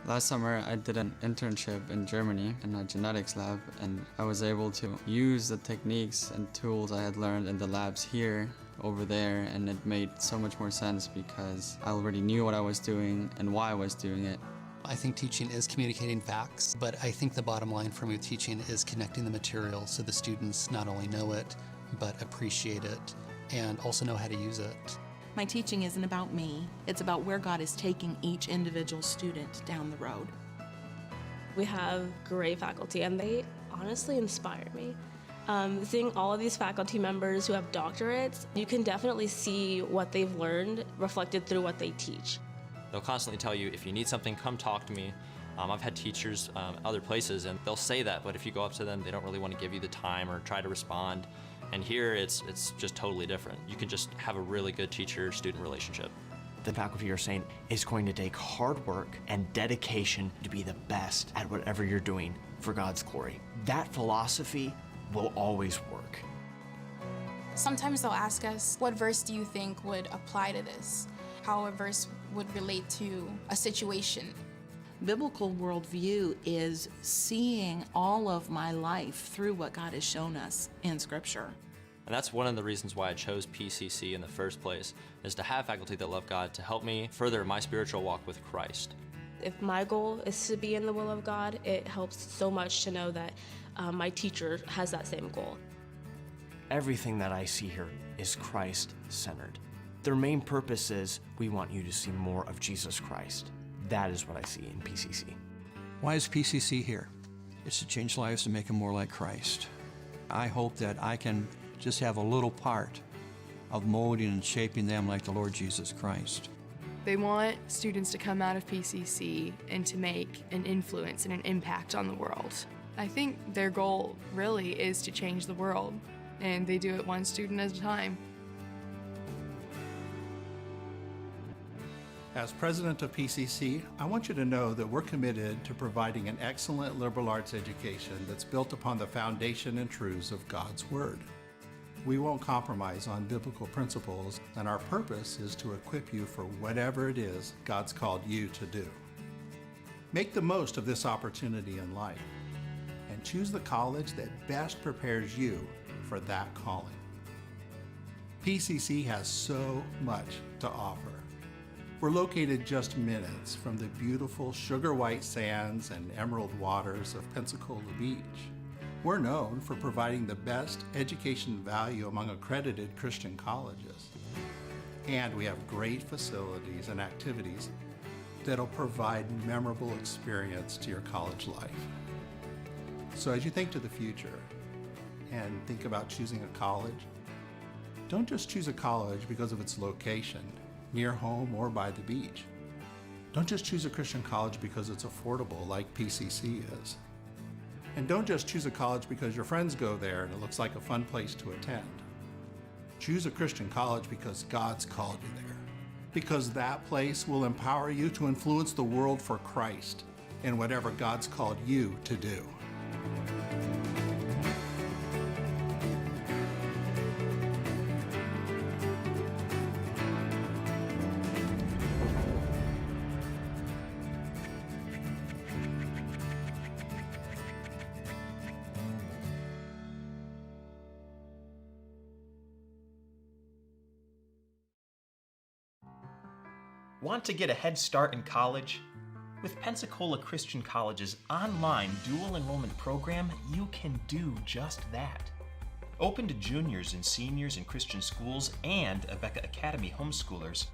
Last summer, I did an internship in Germany in a genetics lab, and I was able to use the techniques and tools I had learned in the labs here over there, and it made so much more sense because I already knew what I was doing and why I was doing it. I think teaching is communicating facts, but I think the bottom line for me with teaching is connecting the material so the students not only know it, but appreciate it and also know how to use it. My teaching isn't about me, it's about where God is taking each individual student down the road. We have great faculty and they honestly inspire me. Seeing all of these faculty members who have doctorates, you can definitely see what they've learned reflected through what they teach. They'll constantly tell you, if you need something, come talk to me. I've had teachers other places and they'll say that, but if you go up to them, they don't really want to give you the time or try to respond. And here, it's just totally different. You can just have a really good teacher-student relationship. The faculty are saying it's going to take hard work and dedication to be the best at whatever you're doing for God's glory. That philosophy will always work. Sometimes they'll ask us, what verse do you think would apply to this? How a verse would relate to a situation. Biblical worldview is seeing all of my life through what God has shown us in Scripture. And that's one of the reasons why I chose PCC in the first place, is to have faculty that love God to help me further my spiritual walk with Christ. If my goal is to be in the will of God, it helps so much to know that my teacher has that same goal. Everything that I see here is Christ-centered. Their main purpose is, we want you to see more of Jesus Christ. That is what I see in PCC. Why is PCC here? It's to change lives to make them more like Christ. I hope that I can just have a little part of molding and shaping them like the Lord Jesus Christ. They want students to come out of PCC and to make an influence and an impact on the world. I think their goal really is to change the world, and they do it one student at a time. As president of PCC, I want you to know that we're committed to providing an excellent liberal arts education that's built upon the foundation and truths of God's Word. We won't compromise on biblical principles, and our purpose is to equip you for whatever it is God's called you to do. Make the most of this opportunity in life, and choose the college that best prepares you for that calling. PCC has so much to offer. We're located just minutes from the beautiful sugar white sands and emerald waters of Pensacola Beach. We're known for providing the best education value among accredited Christian colleges. And we have great facilities and activities that'll provide memorable experience to your college life. So as you think to the future and think about choosing a college, don't just choose a college because of its location, near home or by the beach. Don't just choose a Christian college because it's affordable like PCC is. And don't just choose a college because your friends go there and it looks like a fun place to attend. Choose a Christian college because God's called you there. Because that place will empower you to influence the world for Christ in whatever God's called you to do. Want to get a head start in college? With Pensacola Christian College's online dual enrollment program, you can do just that. Open to juniors and seniors in Christian schools and Abeka Academy homeschoolers,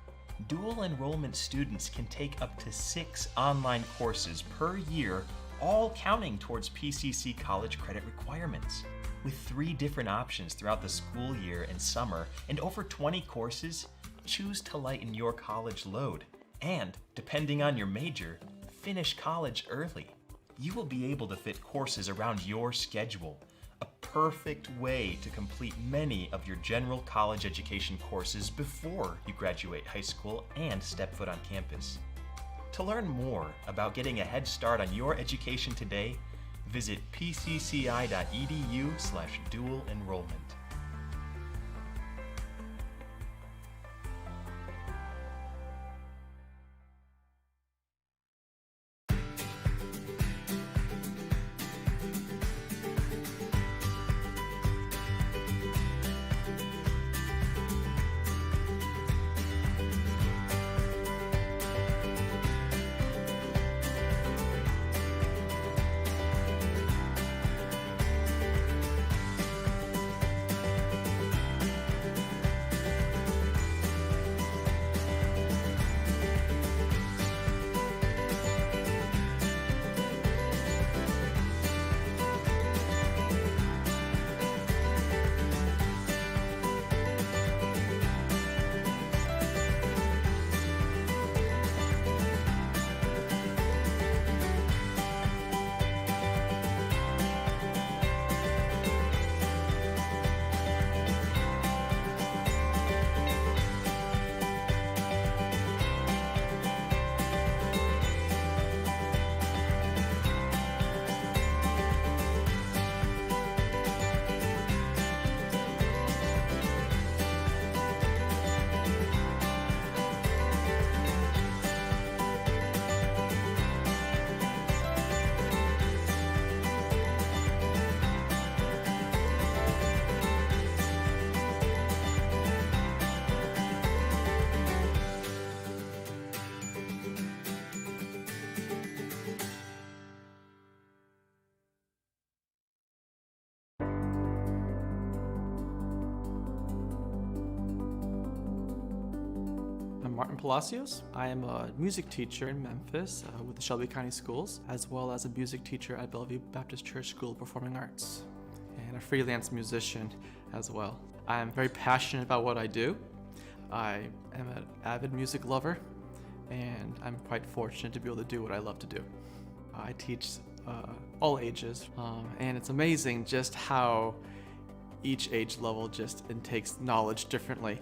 dual enrollment students can take up to 6 online courses per year, all counting towards PCC college credit requirements. With 3 different options throughout the school year and summer and over 20 courses, choose to lighten your college load. And, depending on your major, finish college early. You will be able to fit courses around your schedule, a perfect way to complete many of your general college education courses before you graduate high school and step foot on campus. To learn more about getting a head start on your education today, visit pcci.edu/dual enrollment. I'm Martin Palacios. I am a music teacher in Memphis with the Shelby County Schools, as well as a music teacher at Bellevue Baptist Church School of Performing Arts, and a freelance musician as well. I am very passionate about what I do. I am an avid music lover, and I'm quite fortunate to be able to do what I love to do. I teach all ages, and it's amazing just how each age level just intakes knowledge differently.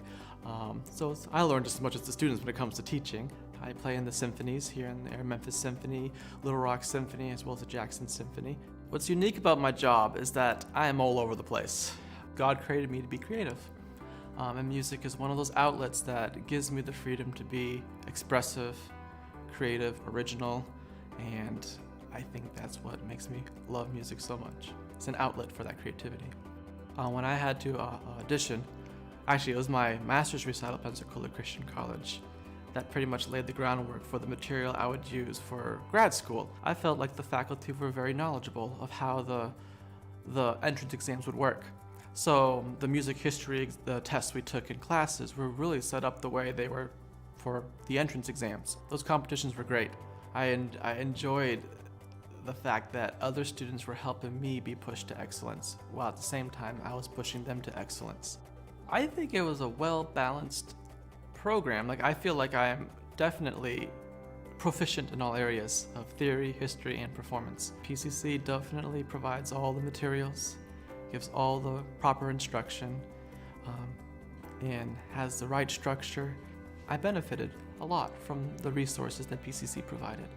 So I learn just as much as the students when it comes to teaching. I play in the symphonies here and there, Memphis Symphony, Little Rock Symphony, as well as the Jackson Symphony. What's unique about my job is that I am all over the place. God created me to be creative. And music is one of those outlets that gives me the freedom to be expressive, creative, original, and I think that's what makes me love music so much. It's an outlet for that creativity. When I had to audition, actually it was my master's recital at Pensacola Christian College that pretty much laid the groundwork for the material I would use for grad school. I felt like the faculty were very knowledgeable of how the entrance exams would work. So the music history, the tests we took in classes were really set up the way they were for the entrance exams. Those competitions were great. I enjoyed the fact that other students were helping me be pushed to excellence, while at the same time I was pushing them to excellence. I think it was a well-balanced program. Like, I feel like I am definitely proficient in all areas of theory, history, and performance. PCC definitely provides all the materials, gives all the proper instruction, and has the right structure. I benefited a lot from the resources that PCC provided.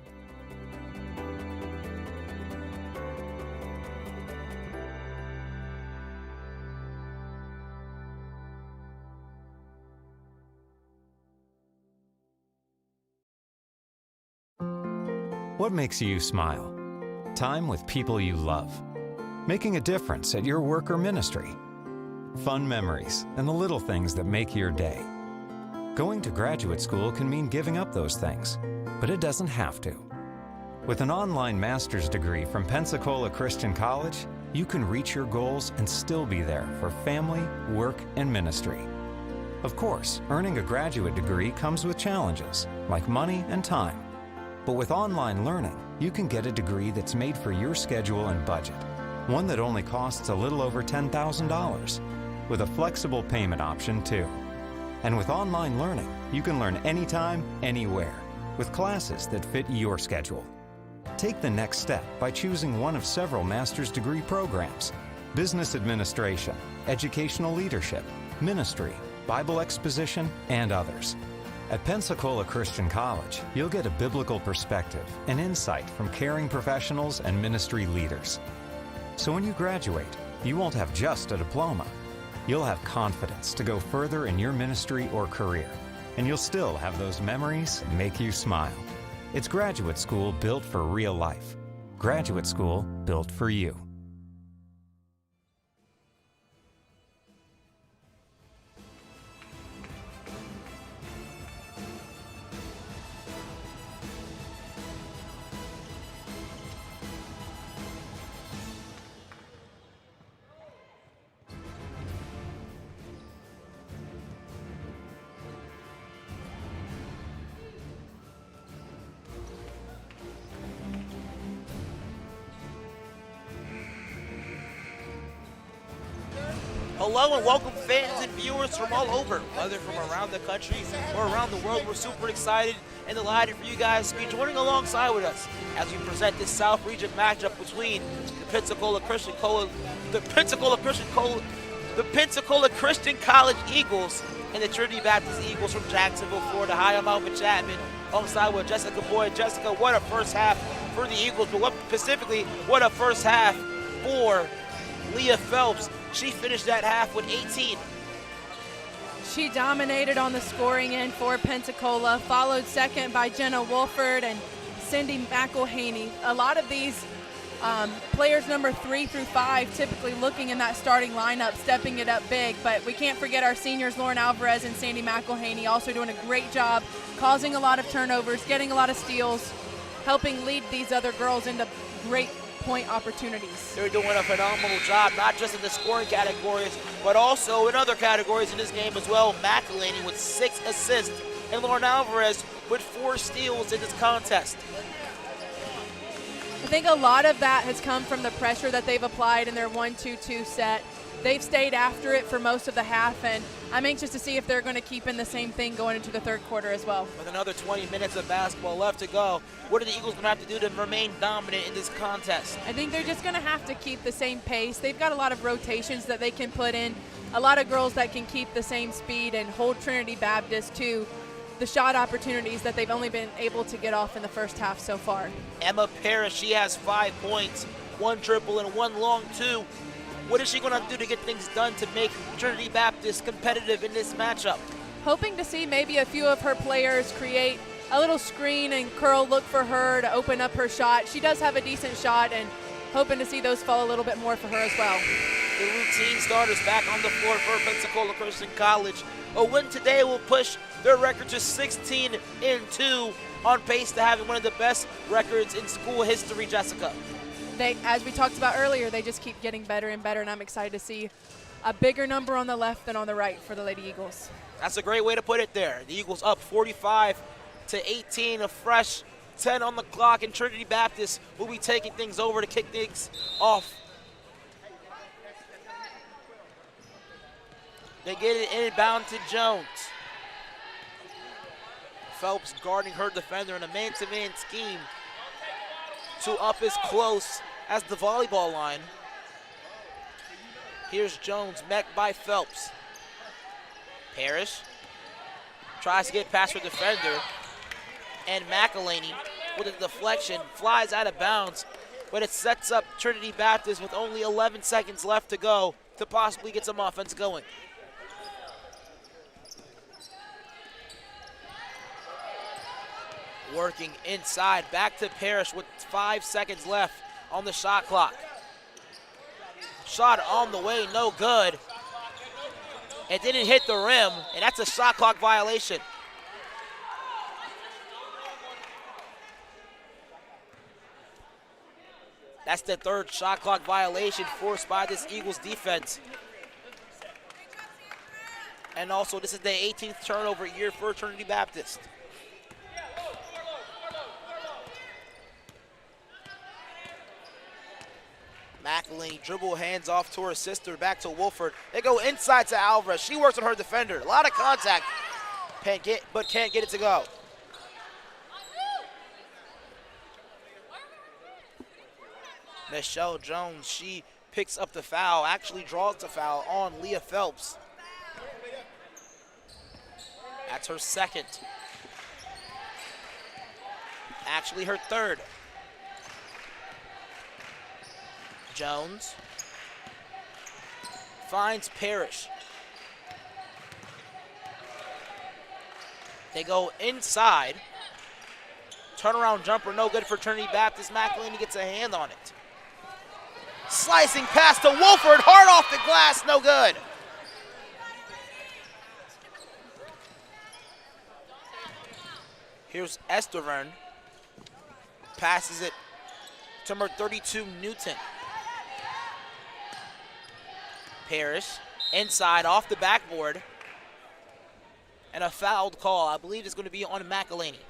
What makes you smile? Time with people you love. Making a difference at your work or ministry. Fun memories and the little things that make your day. Going to graduate school can mean giving up those things, but it doesn't have to. With an online master's degree from Pensacola Christian College, you can reach your goals and still be there for family, work, and ministry. Of course, earning a graduate degree comes with challenges, like money and time. But with online learning, you can get a degree that's made for your schedule and budget. One that only costs a little over $10,000, with a flexible payment option too. And with online learning, you can learn anytime, anywhere, with classes that fit your schedule. Take the next step by choosing one of several master's degree programs: business administration, educational leadership, ministry, Bible exposition, and others. At Pensacola Christian College, you'll get a biblical perspective and insight from caring professionals and ministry leaders. So when you graduate, you won't have just a diploma. You'll have confidence to go further in your ministry or career, and you'll still have those memories make you smile. It's graduate school built for real life. Graduate school built for you. Hello and welcome fans and viewers from all over, whether from around the country or around the world. We're super excited and delighted for you guys to be joining alongside with us as we present this South Region matchup between the Pensacola Christian College Eagles and the Trinity Baptist Eagles from Jacksonville, Florida. Hi, I'm Alvin Chapman, alongside with Jessica Boyd. Jessica, what a first half for the Eagles, but what a first half for Leah Phelps. She finished that half with 18. She dominated on the scoring end for Pensacola, followed second by Jenna Wolford and Cindy McElhaney. A lot of these players number 3 through 5 typically looking in that starting lineup, stepping it up big, but we can't forget our seniors, Lauren Alvarez and Sandy McElhaney, also doing a great job, causing a lot of turnovers, getting a lot of steals, helping lead these other girls into great point opportunities. They're doing a phenomenal job, not just in the scoring categories, but also in other categories in this game as well. McElhaney with 6 assists and Lauren Alvarez with 4 steals in this contest. I think a lot of that has come from the pressure that they've applied in their 1-2-2 set. They've stayed after it for most of the half, and I'm anxious to see if they're going to keep in the same thing going into the third quarter as well. With another 20 minutes of basketball left to go, what are the Eagles going to have to do to remain dominant in this contest? I think they're just going to have to keep the same pace. They've got a lot of rotations that they can put in, a lot of girls that can keep the same speed and hold Trinity Baptist to the shot opportunities that they've only been able to get off in the first half so far. Emma Parrish, she has 5 points, 1 triple and 1 long 2. What is she going to do to get things done to make Trinity Baptist competitive in this matchup? Hoping to see maybe a few of her players create a little screen and curl look for her to open up her shot. She does have a decent shot, and hoping to see those fall a little bit more for her as well. The routine starters back on the floor for Pensacola Christian College. A win today will push their record to 16-2, on pace to having one of the best records in school history, Jessica. As we talked about earlier, they just keep getting better and better, and I'm excited to see a bigger number on the left than on the right for the Lady Eagles. That's a great way to put it there. The Eagles up 45-18, a fresh 10 on the clock, and Trinity Baptist will be taking things over to kick things off. They get it inbound to Jones. Phelps guarding her defender in a man-to-man scheme. To up as close as the volleyball line. Here's Jones, met by Phelps. Parrish tries to get past her defender, and McElhaney with a deflection flies out of bounds, but it sets up Trinity Baptist with only 11 seconds left to go to possibly get some offense going. Working inside, back to Parrish with 5 seconds left on the shot clock. Shot on the way, no good. It didn't hit the rim, and that's a shot clock violation. That's the 3rd shot clock violation forced by this Eagles defense. And also, this is the 18th turnover year for Trinity Baptist. McElhaney dribble hands off to her sister, back to Wolford. They go inside to Alvarez. She works on her defender. A lot of contact, but can't get it to go. Michelle Jones, she picks up the foul, actually draws the foul on Leah Phelps. That's her 2nd. Actually her third. Jones finds Parrish. They go inside. Turnaround jumper, no good for Trinity Baptist. McElhaney gets a hand on it. Slicing pass to Wolford, hard off the glass, no good. Here's Estervern. Passes it to number 32, Newton. Parrish, inside, off the backboard. And a fouled call, I believe it's going to be on McElhaney.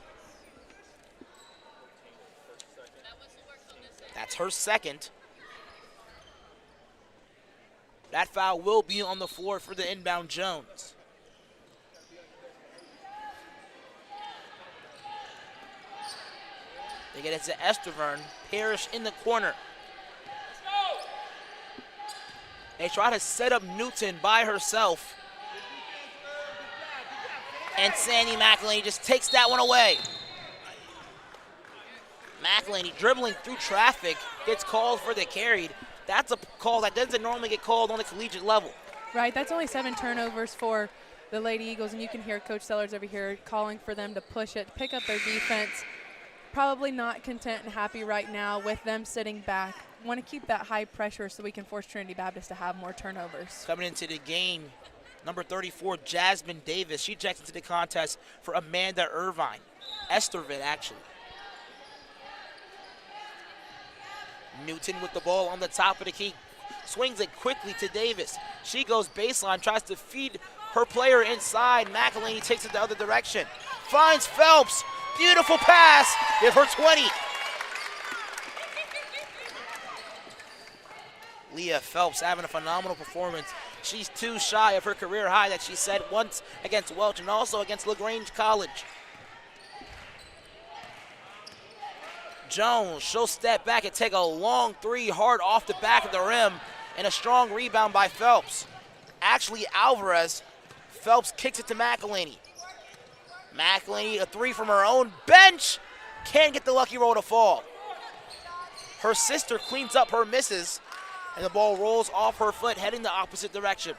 That's her second. That foul will be on the floor for the inbound Jones. They get it to Estervern. Parrish in the corner. They try to set up Newton by herself. And Sandy McElhaney just takes that one away. McElhaney dribbling through traffic, gets called for the carried. That's a call that doesn't normally get called on the collegiate level. Right, that's only 7 turnovers for the Lady Eagles, and you can hear Coach Sellers over here calling for them to push it, pick up their defense. Probably not content and happy right now with them sitting back. Want to keep that high pressure so we can force Trinity Baptist to have more turnovers. Coming into the game, number 34, Jasmine Davis. She checks into the contest for Amanda Irvine. Estervin, actually. Newton with the ball on the top of the key. Swings it quickly to Davis. She goes baseline, tries to feed her player inside. McElhaney takes it the other direction. Finds Phelps. Beautiful pass. Give her 20. Leah Phelps having a phenomenal performance. She's 2 shy of her career high that she set once against Welch and also against LaGrange College. Jones, she'll step back and take a long 3 hard off the back of the rim, and a strong rebound by Phelps. Actually, Alvarez. Phelps kicks it to McElhaney. McElhaney, a 3 from her own bench. Can't get the lucky roll to fall. Her sister cleans up her misses, and the ball rolls off her foot, heading the opposite direction.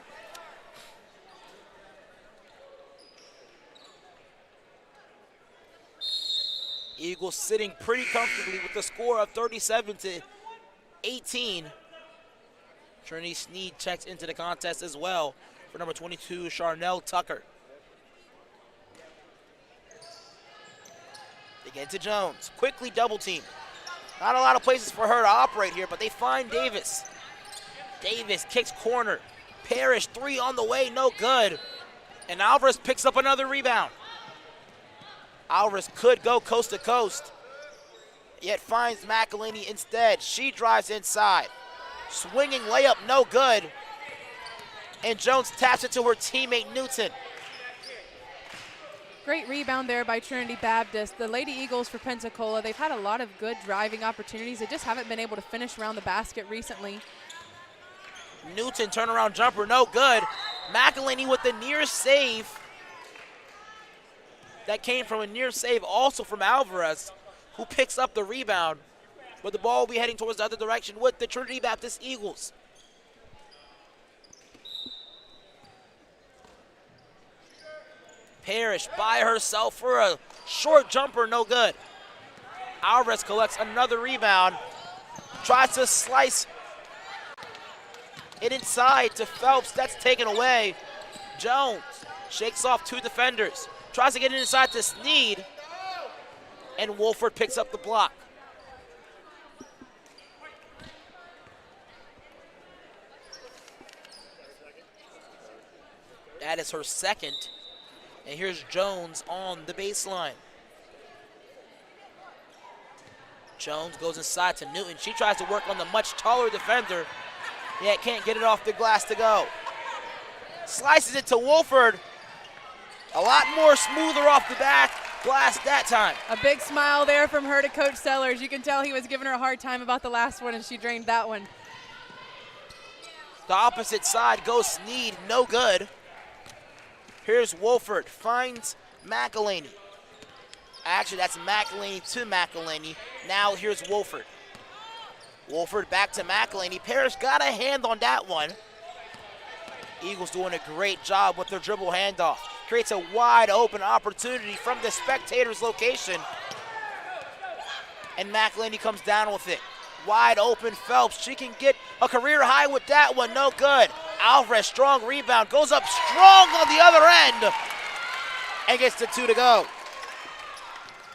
Eagles sitting pretty comfortably with the score of 37-18. Trinity Sneed checks into the contest as well for number 22, Charnel Tucker. They get to Jones, quickly double team. Not a lot of places for her to operate here, but they find Davis. Davis kicks corner. Parrish, 3 on the way, no good. And Alvarez picks up another rebound. Alvarez could go coast to coast, yet finds McElhaney instead. She drives inside. Swinging layup, no good. And Jones taps it to her teammate Newton. Great rebound there by Trinity Baptist. The Lady Eagles for Pensacola, they've had a lot of good driving opportunities. They just haven't been able to finish around the basket recently. Newton turnaround jumper, no good. McElhaney with the near save. That came from a near save also from Alvarez, who picks up the rebound. But the ball will be heading towards the other direction with the Trinity Baptist Eagles. Parrish by herself for a short jumper, no good. Alvarez collects another rebound. Tries to slice it inside to Phelps. That's taken away. Jones shakes off 2 defenders. Tries to get it inside to Sneed. And Wolford picks up the block. That is her second. And here's Jones on the baseline. Jones goes inside to Newton. She tries to work on the much taller defender, yet can't get it off the glass to go. Slices it to Wolford. A lot more smoother off the back glass that time. A big smile there from her to Coach Sellers. You can tell he was giving her a hard time about the last one, and she drained that one. The opposite side goes Sneed, no good. Here's Wolford, finds McElhaney. Actually, that's McElhaney to McElhaney. Now here's Wolford. Wolford back to McElhaney. Parrish got a hand on that one. Eagles doing a great job with their dribble handoff. Creates a wide open opportunity from the spectator's location. And McElhaney comes down with it. Wide open Phelps. She can get a career high with that one. No good. Alvarez, strong rebound. Goes up strong on the other end. And gets the 2 to go.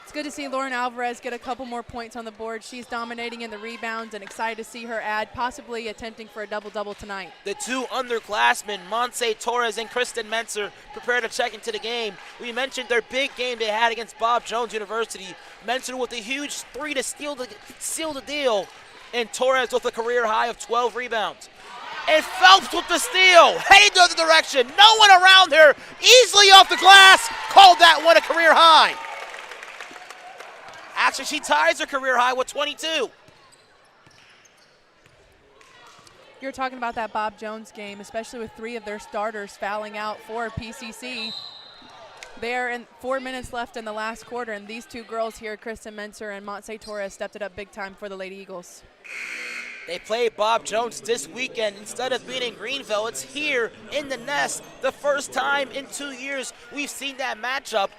It's good to see Lauren Alvarez get a couple more points on the board. She's dominating in the rebounds and excited to see her add, possibly attempting for a double-double tonight. The two underclassmen, Monse Torres and Kristen Menser, prepare to check into the game. We mentioned their big game they had against Bob Jones University. Menser with a huge 3 to seal the deal, and Torres with a career high of 12 rebounds. And Phelps with the steal, heading the other direction. No one around her, easily off the glass, called that one a career high. Actually, she ties her career high with 22. You're talking about that Bob Jones game, especially with 3 of their starters fouling out for PCC. They're in 4 minutes left in the last quarter, and these two girls here, Kristen Menser and Monse Torres, stepped it up big time for the Lady Eagles. They play Bob Jones this weekend. Instead of being in Greenville, it's here in the Nest. The first time in 2 years we've seen that matchup.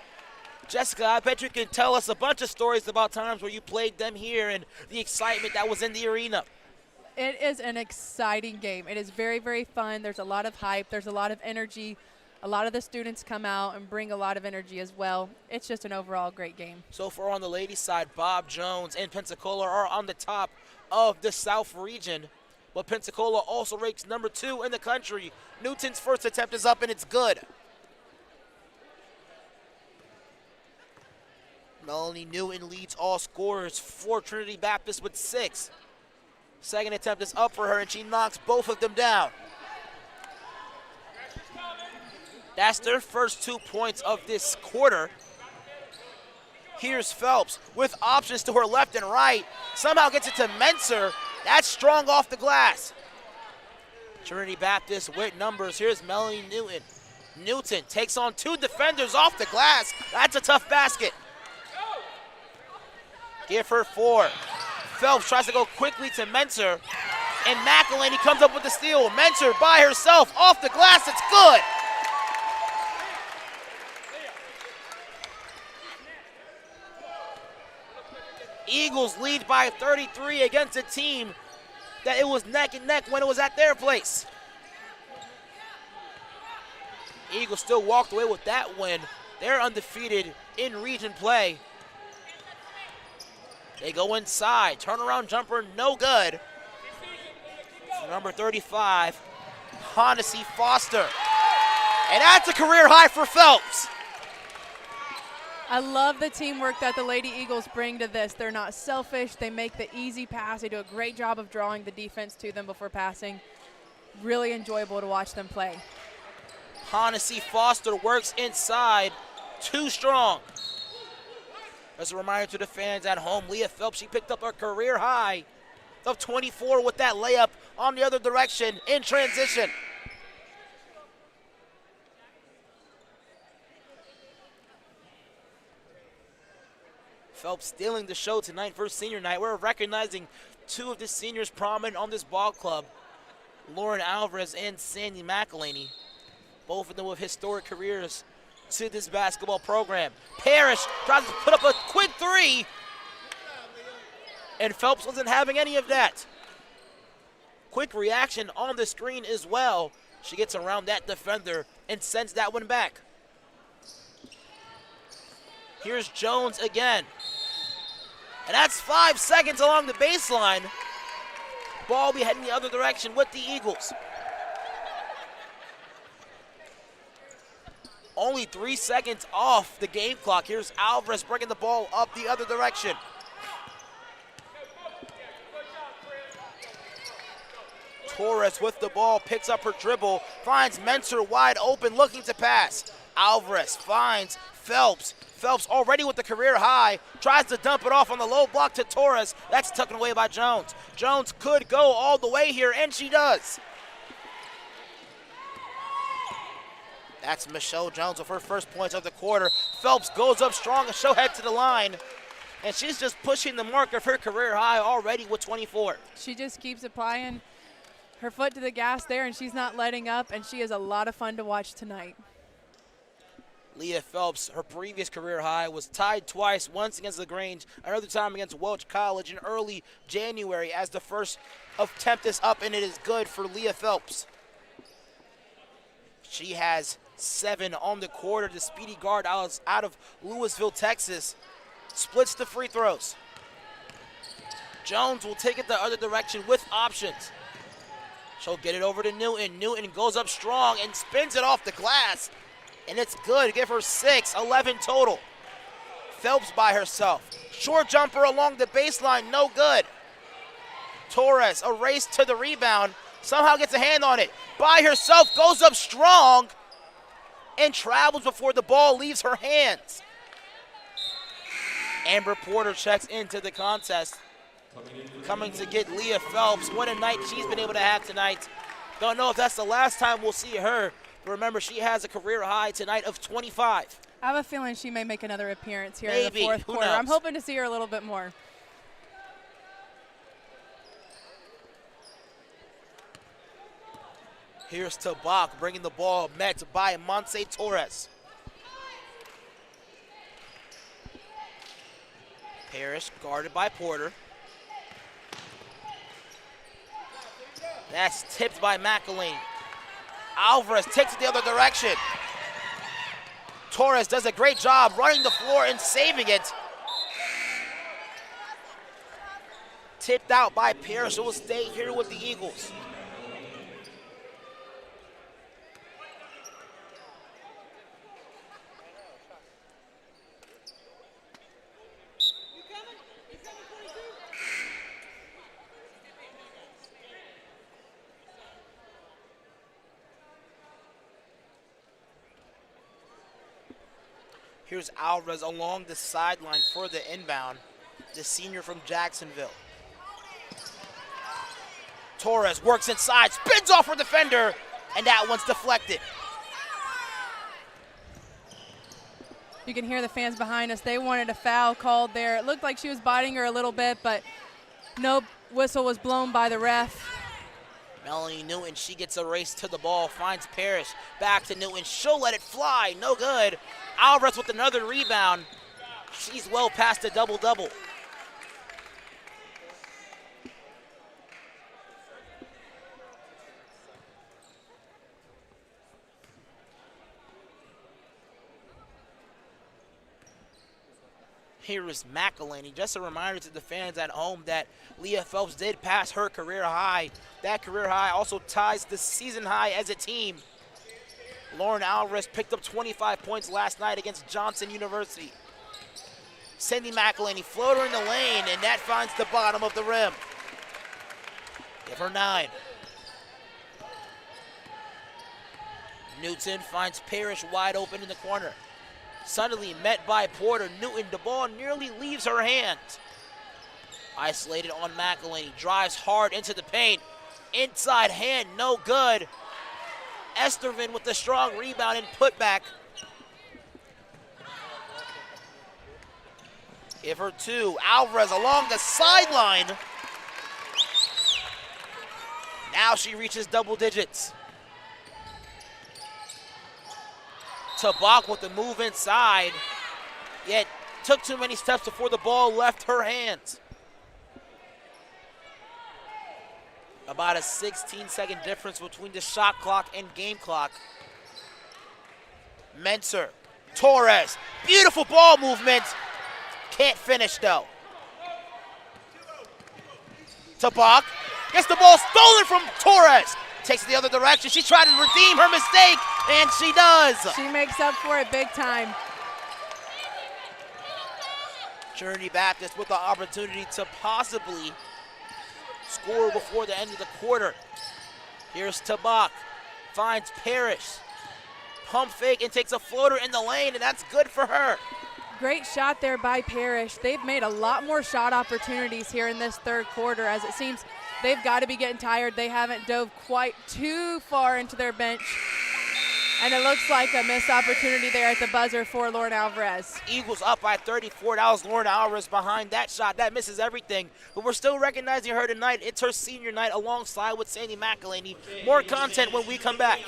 Jessica, I bet you can tell us a bunch of stories about times where you played them here and the excitement that was in the arena. It is an exciting game. It is very, very fun. There's a lot of hype. There's a lot of energy. A lot of the students come out and bring a lot of energy as well. It's just an overall great game. So far on the ladies' side, Bob Jones and Pensacola are on the top of the South region. But Pensacola also ranks number 2 in the country. Newton's first attempt is up and it's good. Melanie Newton leads all scorers for Trinity Baptist with 6. Second attempt is up for her, and she knocks both of them down. That's their first 2 points of this quarter. Here's Phelps with options to her left and right. Somehow gets it to Menser. That's strong off the glass. Trinity Baptist with numbers. Here's Melanie Newton. Newton takes on 2 defenders off the glass. That's a tough basket. Give her 4. Phelps tries to go quickly to Menser, and McElhaney comes up with the steal. Menser by herself off the glass. It's good. Eagles lead by 33 against a team that it was neck and neck when it was at their place. Eagles still walked away with that win. They're undefeated in region play. They go inside. Turnaround jumper, no good. Number 35, Honesty Foster. And that's a career high for Phelps. I love the teamwork that the Lady Eagles bring to this. They're not selfish. They make the easy pass. They do a great job of drawing the defense to them before passing. Really enjoyable to watch them play. Honesty Foster works inside. Too strong. As a reminder to the fans at home, Leah Phelps, she picked up her career high of 24 with that layup on the other direction in transition. Phelps stealing the show tonight for senior night. We're recognizing 2 of the seniors prominent on this ball club, Lauren Alvarez and Sandy McElhaney. Both of them with historic careers to this basketball program. Parrish tries to put up a quick 3, and Phelps wasn't having any of that. Quick reaction on the screen as well. She gets around that defender and sends that one back. Here's Jones again. And that's 5 seconds along the baseline. Ball be heading the other direction with the Eagles. Only 3 seconds off the game clock. Here's Alvarez bringing the ball up the other direction. Torres with the ball, picks up her dribble, finds Menser wide open, looking to pass. Alvarez finds Phelps. Phelps already with the career high, tries to dump it off on the low block to Torres. That's taken away by Jones. Jones could go all the way here, and she does. That's Michelle Jones with her first points of the quarter. Phelps goes up strong and she'll head to the line. And she's just pushing the mark of her career high already with 24. She just keeps applying her foot to the gas there, and she's not letting up, and she is a lot of fun to watch tonight. Leah Phelps, her previous career high, was tied twice, once against LaGrange, another time against Welch College in early January as the first attempt is up, and it is good for Leah Phelps. She has 7 on the quarter. The speedy guard out of Louisville, Texas, splits the free throws. Jones will take it the other direction with options. She'll get it over to Newton. Newton goes up strong and spins it off the glass. And it's good. Give her 6, 11 total. Phelps by herself. Short jumper along the baseline, no good. Torres, a race to the rebound, somehow gets a hand on it. By herself, goes up strong and travels before the ball leaves her hands. Amber Porter checks into the contest. Coming to get Leah Phelps. What a night she's been able to have tonight. Don't know if that's the last time we'll see her. But remember, she has a career high tonight of 25. I have a feeling she may make another appearance here in the Maybe. fourth Who quarter. knows? I'm hoping to see her a little bit more. Here's Tabak bringing the ball, met by Montse Torres. Parrish guarded by Porter. That's tipped by McElhaney. Alvarez takes it the other direction. Torres does a great job running the floor and saving it. Tipped out by Parrish, who will stay here with the Eagles. Here's Alvarez along the sideline for the inbound, the senior from Jacksonville. Torres works inside, spins off her defender, and that one's deflected. You can hear the fans behind us. They wanted a foul called there. It looked like she was biting her a little bit, but no whistle was blown by the ref. Melanie Newton, she gets a race to the ball, finds Parrish, back to Newton. She'll let it fly, no good. Alvarez with another rebound. She's well past a double-double. Here is McElhaney. Just a reminder to the fans at home that Leah Phelps did pass her career high. That career high also ties the season high as a team. Lauren Alvarez picked up 25 points last night against Johnson University. Cindy McElhaney, floater in the lane, and that finds the bottom of the rim. Give her 9. Newton finds Parrish wide open in the corner. Suddenly met by Porter. Newton, the ball nearly leaves her hands. Isolated on McElhaney, drives hard into the paint. Inside hand, no good. Estervin with the strong rebound and putback. Give her 2. Alvarez along the sideline. Now she reaches double digits. Tabak with the move inside, yet took too many steps before the ball left her hands. About a 16-second difference between the shot clock and game clock. Menser, Torres, beautiful ball movement. Can't finish though. Tabak gets the ball stolen from Torres. Takes it the other direction. She tried to redeem her mistake, and she does. She makes up for it big time. Trinity Baptist with the opportunity to possibly score before the end of the quarter. Here's Tabak, finds Parrish. Pump fake and takes a floater in the lane, and that's good for her. Great shot there by Parrish. They've made a lot more shot opportunities here in this third quarter, as it seems they've got to be getting tired. They haven't dove quite too far into their bench. And it looks like a missed opportunity there at the buzzer for Lauren Alvarez. Eagles up by 34. That was Lauren Alvarez behind that shot. That misses everything. But we're still recognizing her tonight. It's her senior night alongside with Sandy McElhaney. More content when we come back.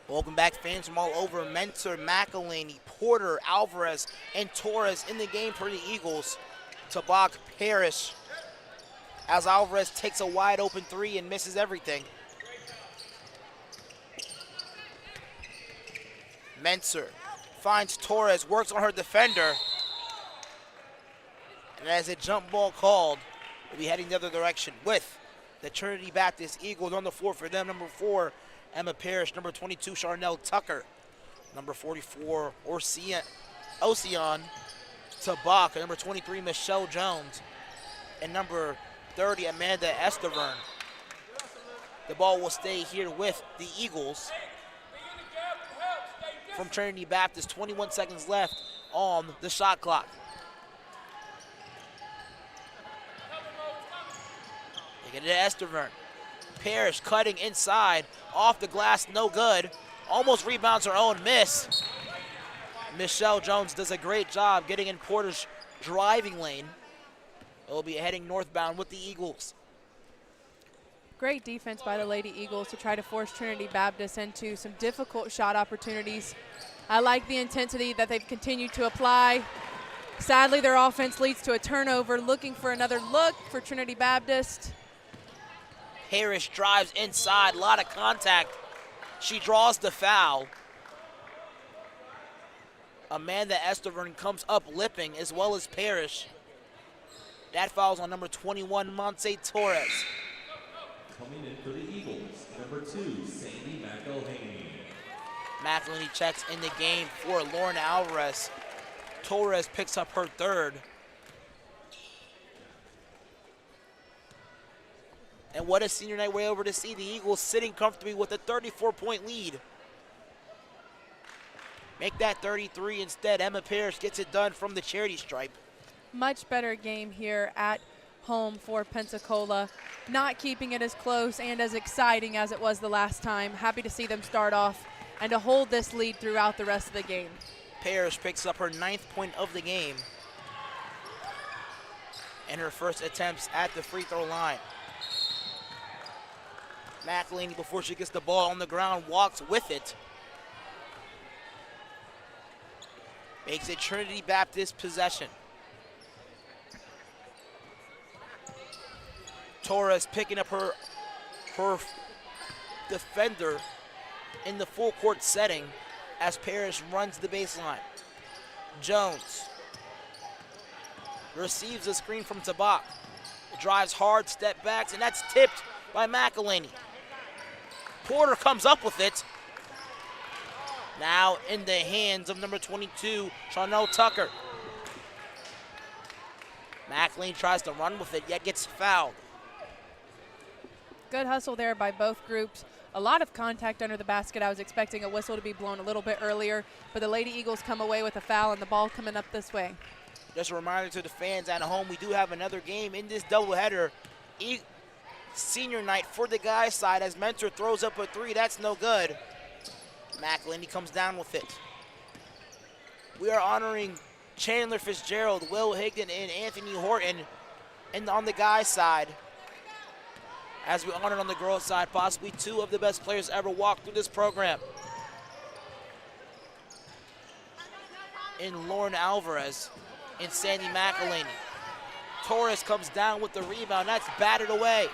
Welcome back, fans from all over. Mentor, McElhaney, Porter, Alvarez, and Torres in the game for the Eagles. Tabak, Parrish, as Alvarez takes a wide open three and misses everything. Mentor finds Torres, works on her defender. And as a jump ball called, we'll be heading the other direction with the Trinity Baptist Eagles on the floor for them. Number 4, Emma Parrish. Number 22, Charnel Tucker. Number 44, Ocean Tabak. Number 23, Michelle Jones. And number 30, Amanda Estavern. The ball will stay here with the Eagles from Trinity Baptist. 21 seconds left on the shot clock. They get it to Estavern. Parrish cutting inside, off the glass, no good. Almost rebounds her own miss. Michelle Jones does a great job getting in Porter's driving lane. They'll be heading northbound with the Eagles. Great defense by the Lady Eagles to try to force Trinity Baptist into some difficult shot opportunities. I like the intensity that they've continued to apply. Sadly, their offense leads to a turnover, looking for another look for Trinity Baptist. Parrish drives inside, a lot of contact. She draws the foul. Amanda Estavern comes up lipping, as well as Parrish. That foul's on number 21, Monse Torres. Coming in for the Eagles, number 2, Sandy McElhaney. McElhaney checks in the game for Lauren Alvarez. Torres picks up her third. And what a senior night we're able to see. The Eagles sitting comfortably with a 34-point lead. Make that 33 instead. Emma Parrish gets it done from the charity stripe. Much better game here at home for Pensacola. Not keeping it as close and as exciting as it was the last time. Happy to see them start off and to hold this lead throughout the rest of the game. Parrish picks up her 9th point of the game and her first attempts at the free throw line. McElhaney, before she gets the ball on the ground, walks with it. Makes it Trinity Baptist possession. Torres picking up her defender in the full court setting as Parrish runs the baseline. Jones receives a screen from Tabak. Drives hard, step backs, and that's tipped by McElhaney. Porter comes up with it. Now in the hands of number 22, Charnel Tucker. McElhaney tries to run with it, yet gets fouled. Good hustle there by both groups. A lot of contact under the basket. I was expecting a whistle to be blown a little bit earlier, but the Lady Eagles come away with a foul and the ball coming up this way. Just a reminder to the fans at home, we do have another game in this doubleheader. senior night for the guys' side as Mentor throws up a three. That's no good. McElhinney comes down with it. We are honoring Chandler Fitzgerald, Will Higdon, and Anthony Horton on the guys' side, as we honored on the girls' side possibly two of the best players ever walked through this program. In Lauren Alvarez and Sandy McElhinney. Torres comes down with the rebound. That's batted away.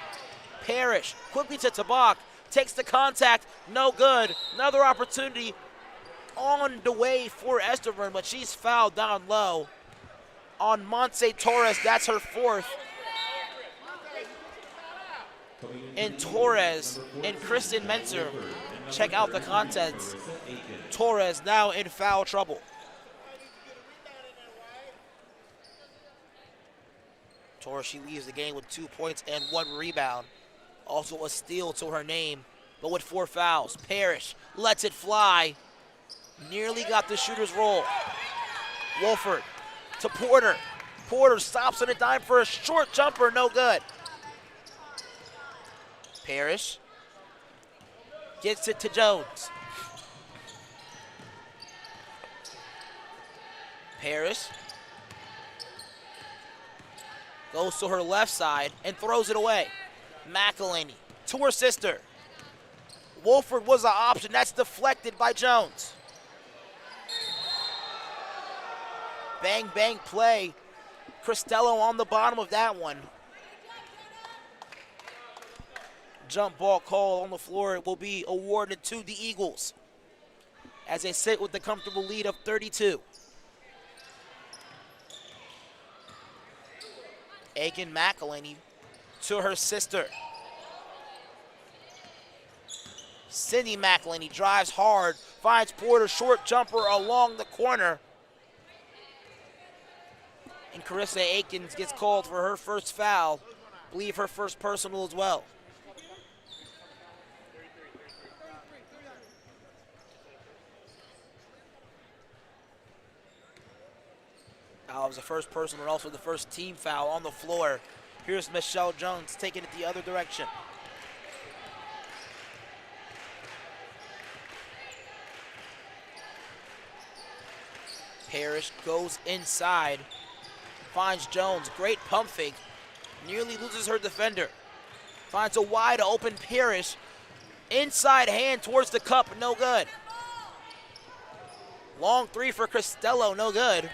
Parrish quickly to Tabak. Takes the contact. No good. Another opportunity on the way for Esterburn, but she's fouled down low on Montse Torres. That's her fourth. And Torres and Kristen Menser check out the contents. Torres now in foul trouble. Torres, she leaves the game with 2 points and 1 rebound. Also a steal to her name, but with 4 fouls. Parrish lets it fly. Nearly got the shooter's roll. Wolford to Porter. Porter stops on a dime for a short jumper, no good. Parrish gets it to Jones. Parrish goes to her left side and throws it away. McElhinney to her sister. Wolford was the option. That's deflected by Jones. Bang, bang play. Cristello on the bottom of that one. Jump ball call on the floor. It will be awarded to the Eagles as they sit with the comfortable lead of 32. Aiken McElhinney to her sister. Cindy McElhinney drives hard, finds Porter, short jumper along the corner. And Carissa Aikens gets called for her first foul. I believe her first personal as well. That was the first personal and also the first team foul on the floor. Here's Michelle Jones taking it the other direction. Parrish goes inside, finds Jones, great pump fake, nearly loses her defender. Finds a wide open Parrish, inside hand towards the cup, no good. Long three for Cristello, no good.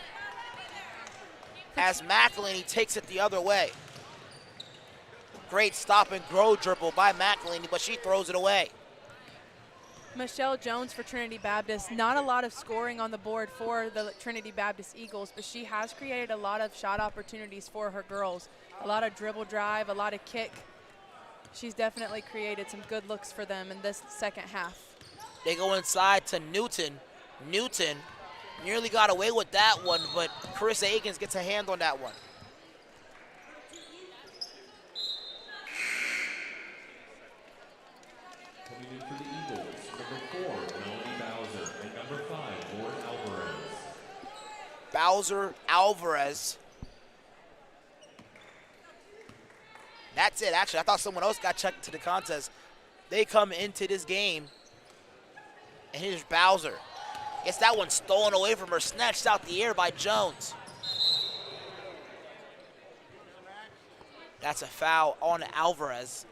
As McElhinney takes it the other way. Great stop and go dribble by McElhinney, but she throws it away. Michelle Jones for Trinity Baptist. Not a lot of scoring on the board for the Trinity Baptist Eagles, but she has created a lot of shot opportunities for her girls. A lot of dribble drive, a lot of kick. She's definitely created some good looks for them in this second half. They go inside to Newton. Newton nearly got away with that one, but Carissa Aikens gets a hand on that one. Coming in for the Eagles, number 4, Melanie Bowser, and number 5, Lauren Alvarez. Bowser, Alvarez. That's it, actually. I thought someone else got checked to the contest. They come into this game, and here's Bowser. Gets that one stolen away from her, snatched out the air by Jones. That's a foul on Alvarez.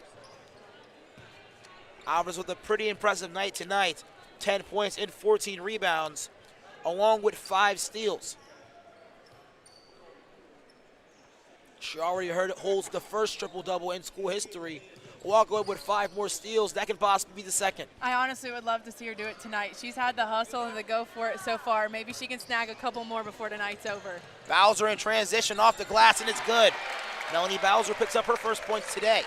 Alvarez with a pretty impressive night tonight. 10 points and 14 rebounds, along with 5 steals. She already holds the first triple-double in school history. Walk away with 5 more steals. That can possibly be the second. I honestly would love to see her do it tonight. She's had the hustle and the go for it so far. Maybe she can snag a couple more before tonight's over. Bowser in transition off the glass, and it's good. Melanie Bowser picks up her first points today.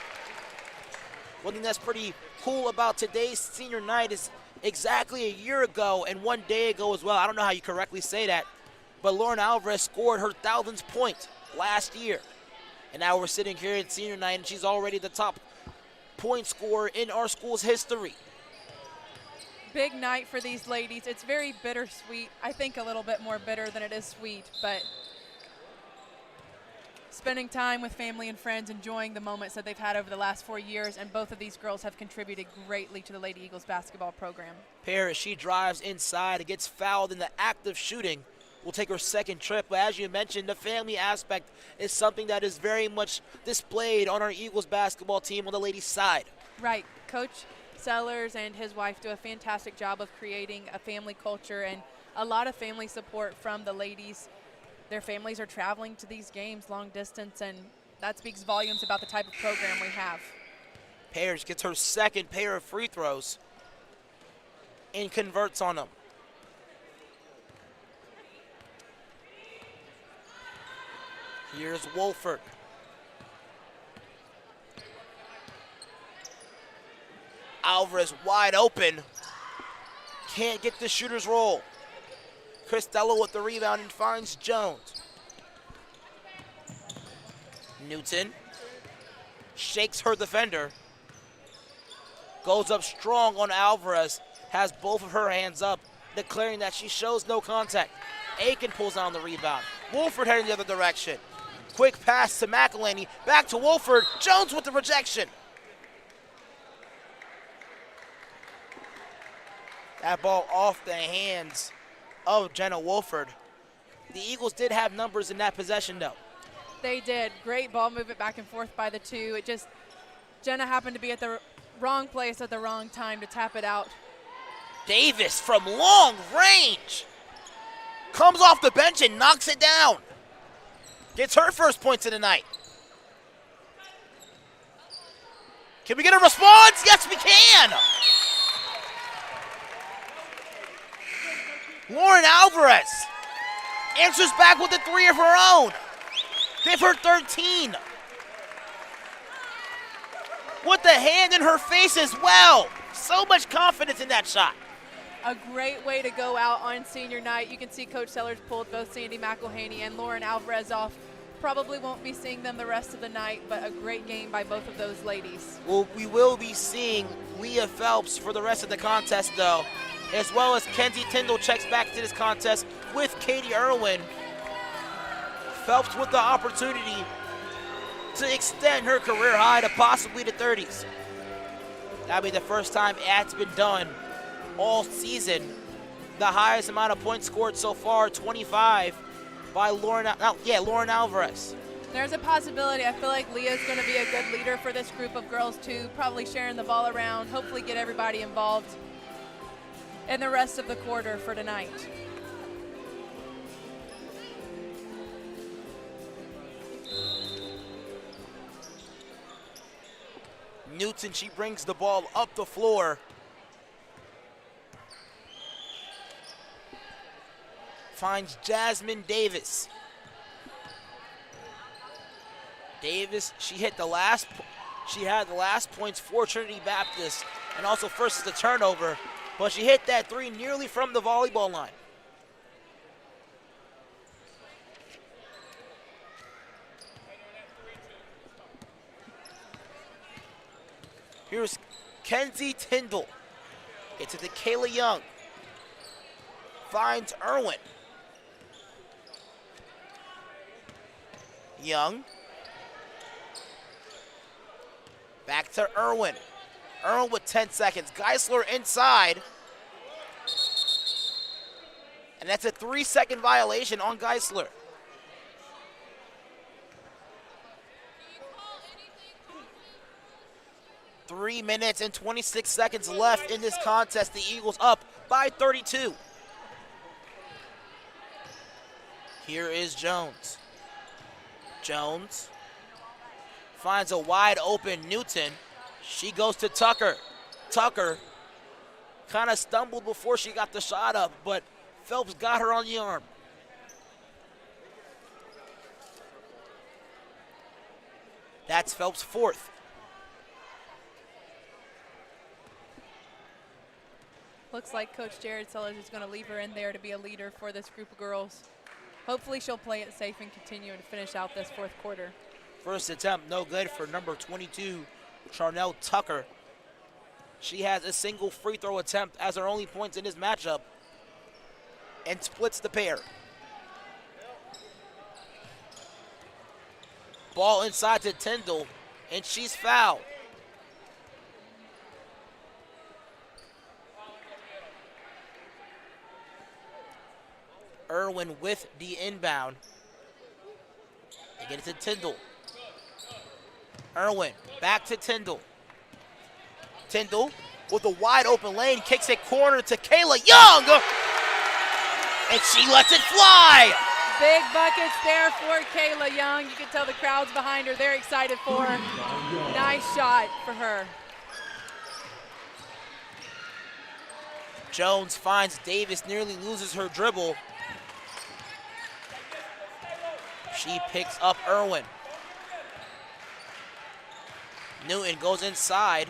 One thing that's pretty cool about today's senior night is exactly a year ago and 1 day ago as well. I don't know how you correctly say that, but Lauren Alvarez scored her 1,000th point last year. And now we're sitting here at senior night, and she's already the top point scorer in our school's history. Big night for these ladies. It's very bittersweet. I think a little bit more bitter than it is sweet, but spending time with family and friends, enjoying the moments that they've had over the last 4 years, and both of these girls have contributed greatly to the Lady Eagles basketball program. Paris, she drives inside and gets fouled in the act of shooting. Will take her second trip, but as you mentioned, the family aspect is something that is very much displayed on our Eagles basketball team on the ladies' side. Right. Coach Sellers and his wife do a fantastic job of creating a family culture and a lot of family support from the ladies. Their families are traveling to these games long distance, and that speaks volumes about the type of program we have. Paris gets her second pair of free throws and converts on them. Here's Wolford. Alvarez wide open. Can't get the shooter's roll. Costello with the rebound and finds Jones. Newton shakes her defender. Goes up strong on Alvarez. Has both of her hands up, declaring that she shows no contact. Aiken pulls down the rebound. Wolford heading the other direction. Quick pass to McElhaney. Back to Wolford. Jones with the rejection. That ball off the hands of Jenna Wolford. The Eagles did have numbers in that possession, though. They did. Great ball movement back and forth by the two. It just, Jenna happened to be at the wrong place at the wrong time to tap it out. Davis from long range. Comes off the bench and knocks it down. Gets her first points of the night. Can we get a response? Yes, we can. Lauren Alvarez answers back with a three of her own. Give her 13. With the hand in her face as well. So much confidence in that shot. A great way to go out on senior night. You can see Coach Sellers pulled both Sandy McElhaney and Lauren Alvarez off. Probably won't be seeing them the rest of the night, but a great game by both of those ladies. Well, we will be seeing Leah Phelps for the rest of the contest, though, as well as Kenzie Tyndall checks back to this contest with Katie Irwin. Phelps with the opportunity to extend her career high to possibly the 30s. That'll be the first time that's been done all season. The highest amount of points scored so far, 25, by Lauren Alvarez. There's a possibility. I feel like Leah's going to be a good leader for this group of girls too, probably sharing the ball around, hopefully get everybody involved in the rest of the quarter for tonight. Newton, she brings the ball up the floor. Finds Jasmine Davis. Davis, she had the last points for Trinity Baptist and also first the turnover, but she hit that three nearly from the volleyball line. Here's Kenzie Tyndall. It's to Kayla Young. Finds Irwin. Young. Back to Irwin. Irwin with 10 seconds. Geisler inside. And that's a 3-second violation on Geisler. Three minutes and 26 seconds left in this contest. The Eagles up by 32. Here is Jones. Jones finds a wide open Newton. She goes to Tucker. Tucker kind of stumbled before she got the shot up, but Phelps got her on the arm. That's Phelps' fourth. Looks like Coach Jared Sellers is going to leave her in there to be a leader for this group of girls. Hopefully she'll play it safe and continue to finish out this fourth quarter. First attempt, no good for number 22, Charnel Tucker. She has a single free throw attempt as her only points in this matchup and splits the pair. Ball inside to Tyndall, and she's fouled. Irwin with the inbound. They get it to Tyndall. Irwin back to Tyndall. Tyndall with a wide open lane, kicks it corner to Kayla Young, and she lets it fly. Big buckets there for Kayla Young. You can tell the crowd's behind her. They're excited for her. Nice shot for her. Jones finds Davis, nearly loses her dribble. She picks up Irwin. Newton goes inside,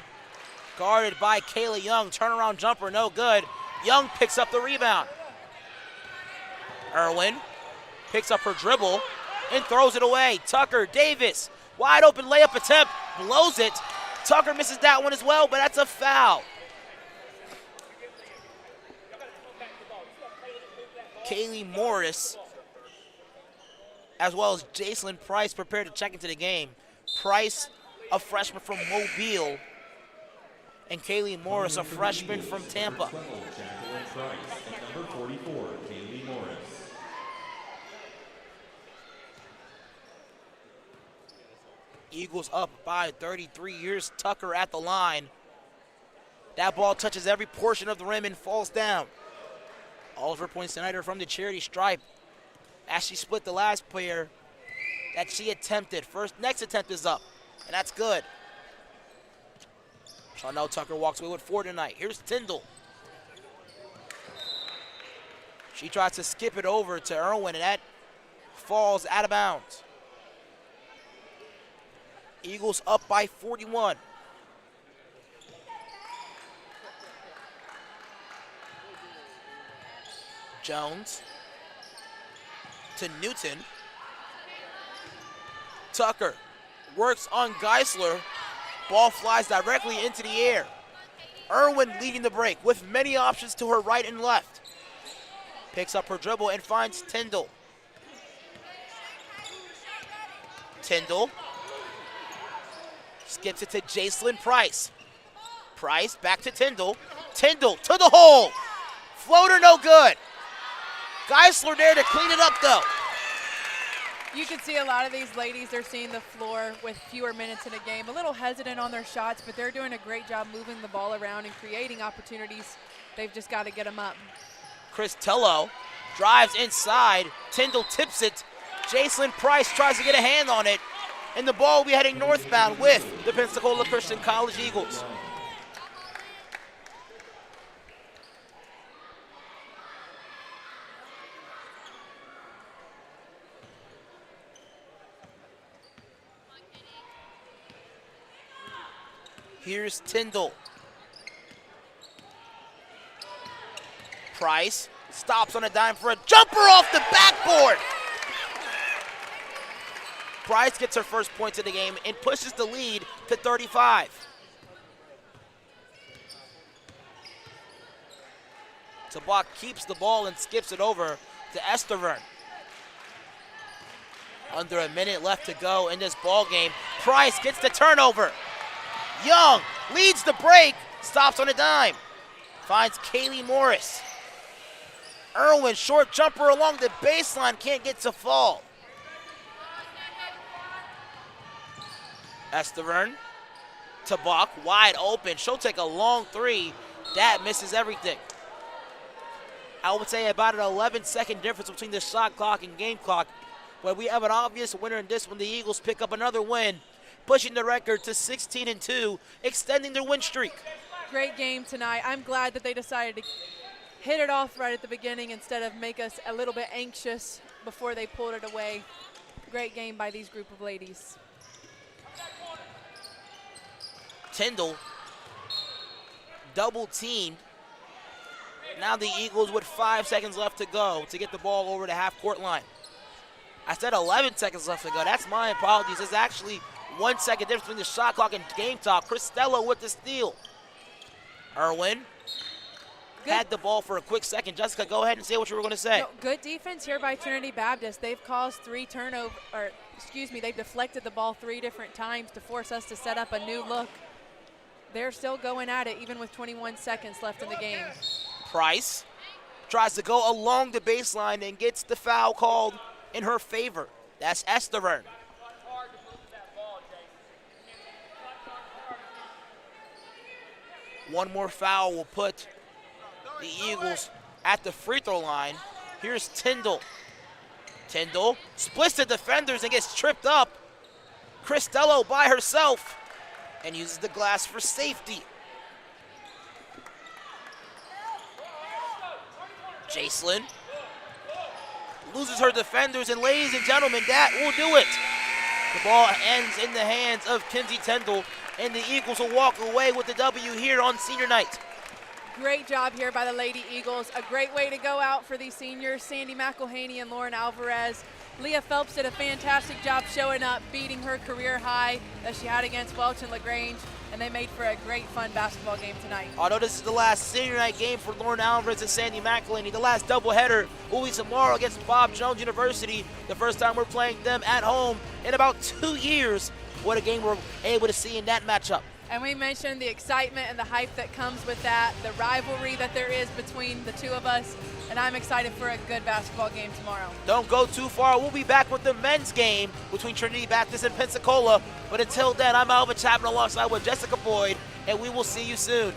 guarded by Kayla Young. Turnaround jumper, no good. Young picks up the rebound. Irwin picks up her dribble and throws it away. Tucker, Davis, wide open layup attempt, blows it. Tucker misses that one as well, but that's a foul. Kaylee Morris, as well as Jacelyn Price, prepared to check into the game. Price, a freshman from Mobile, and Kaylee Morris, a freshman from Tampa. Jacqueline Price and number 44, Kaylee Morris. Eagles up by 33 years. Tucker at the line. That ball touches every portion of the rim and falls down. Oliver points tonight her from the charity stripe as she split the last player that she attempted. Next attempt is up, and that's good. Chanel Tucker walks away with 4 tonight. Here's Tyndall. She tries to skip it over to Irwin, and that falls out of bounds. Eagles up by 41. Jones to Newton. Tucker works on Geisler. Ball flies directly into the air. Irwin leading the break with many options to her right and left. Picks up her dribble and finds Tyndall. Tyndall skips it to Jacelyn Price. Price back to Tyndall. Tyndall to the hole. Floater no good. Geisler there to clean it up though. You can see a lot of these ladies are seeing the floor with fewer minutes in a game, a little hesitant on their shots, but they're doing a great job moving the ball around and creating opportunities. They've just got to get them up. Cristello drives inside. Tyndall tips it. Jacelyn Price tries to get a hand on it, and the ball will be heading northbound with the Pensacola Christian College Eagles. Here's Tyndall. Price stops on a dime for a jumper off the backboard. Price gets her first points of the game and pushes the lead to 35. Tabak keeps the ball and skips it over to Estervern. Under a minute left to go in this ball game. Price gets the turnover. Young leads the break, stops on a dime. Finds Kaylee Morris. Irwin, short jumper along the baseline, can't get to fall. Estervern, Tabak, wide open. She'll take a long three. That misses everything. I would say about an 11-second difference between the shot clock and game clock. But we have an obvious winner in this one. The Eagles pick up another win, pushing the record to 16-2, extending their win streak. Great game tonight. I'm glad that they decided to hit it off right at the beginning instead of make us a little bit anxious before they pulled it away. Great game by these group of ladies. Tyndall double teamed. Now the Eagles with 5 seconds left to go to get the ball over the half-court line. I said 11 seconds left to go. That's my apologies. It's actually 1 second difference between the shot clock and game talk. Cristello with the steal. Irwin had the ball for a quick second. Jessica, go ahead and say what you were going to say. No, good defense here by Trinity Baptist. They've caused they've deflected the ball 3 different times to force us to set up a new look. They're still going at it even with 21 seconds left in the game. Price tries to go along the baseline and gets the foul called in her favor. That's Estervern. One more foul will put the Eagles at the free throw line. Here's Tyndall. Tyndall splits the defenders and gets tripped up. Cristello by herself and uses the glass for safety. Jacelyn loses her defenders, and ladies and gentlemen, that will do it. The ball ends in the hands of Kinsey Tyndall, and the Eagles will walk away with the W here on senior night. Great job here by the Lady Eagles. A great way to go out for these seniors, Sandy McElhaney and Lauren Alvarez. Leah Phelps did a fantastic job showing up, beating her career high that she had against Welch and LaGrange, and they made for a great, fun basketball game tonight. Although this is the last senior night game for Lauren Alvarez and Sandy McElhaney, the last doubleheader will be tomorrow against Bob Jones University. The first time we're playing them at home in about 2 years. What a game we're able to see in that matchup. And we mentioned the excitement and the hype that comes with that, the rivalry that there is between the two of us, and I'm excited for a good basketball game tomorrow. Don't go too far. We'll be back with the men's game between Trinity Baptist and Pensacola. But until then, I'm Alvin Chapman alongside with Jessica Boyd, and we will see you soon.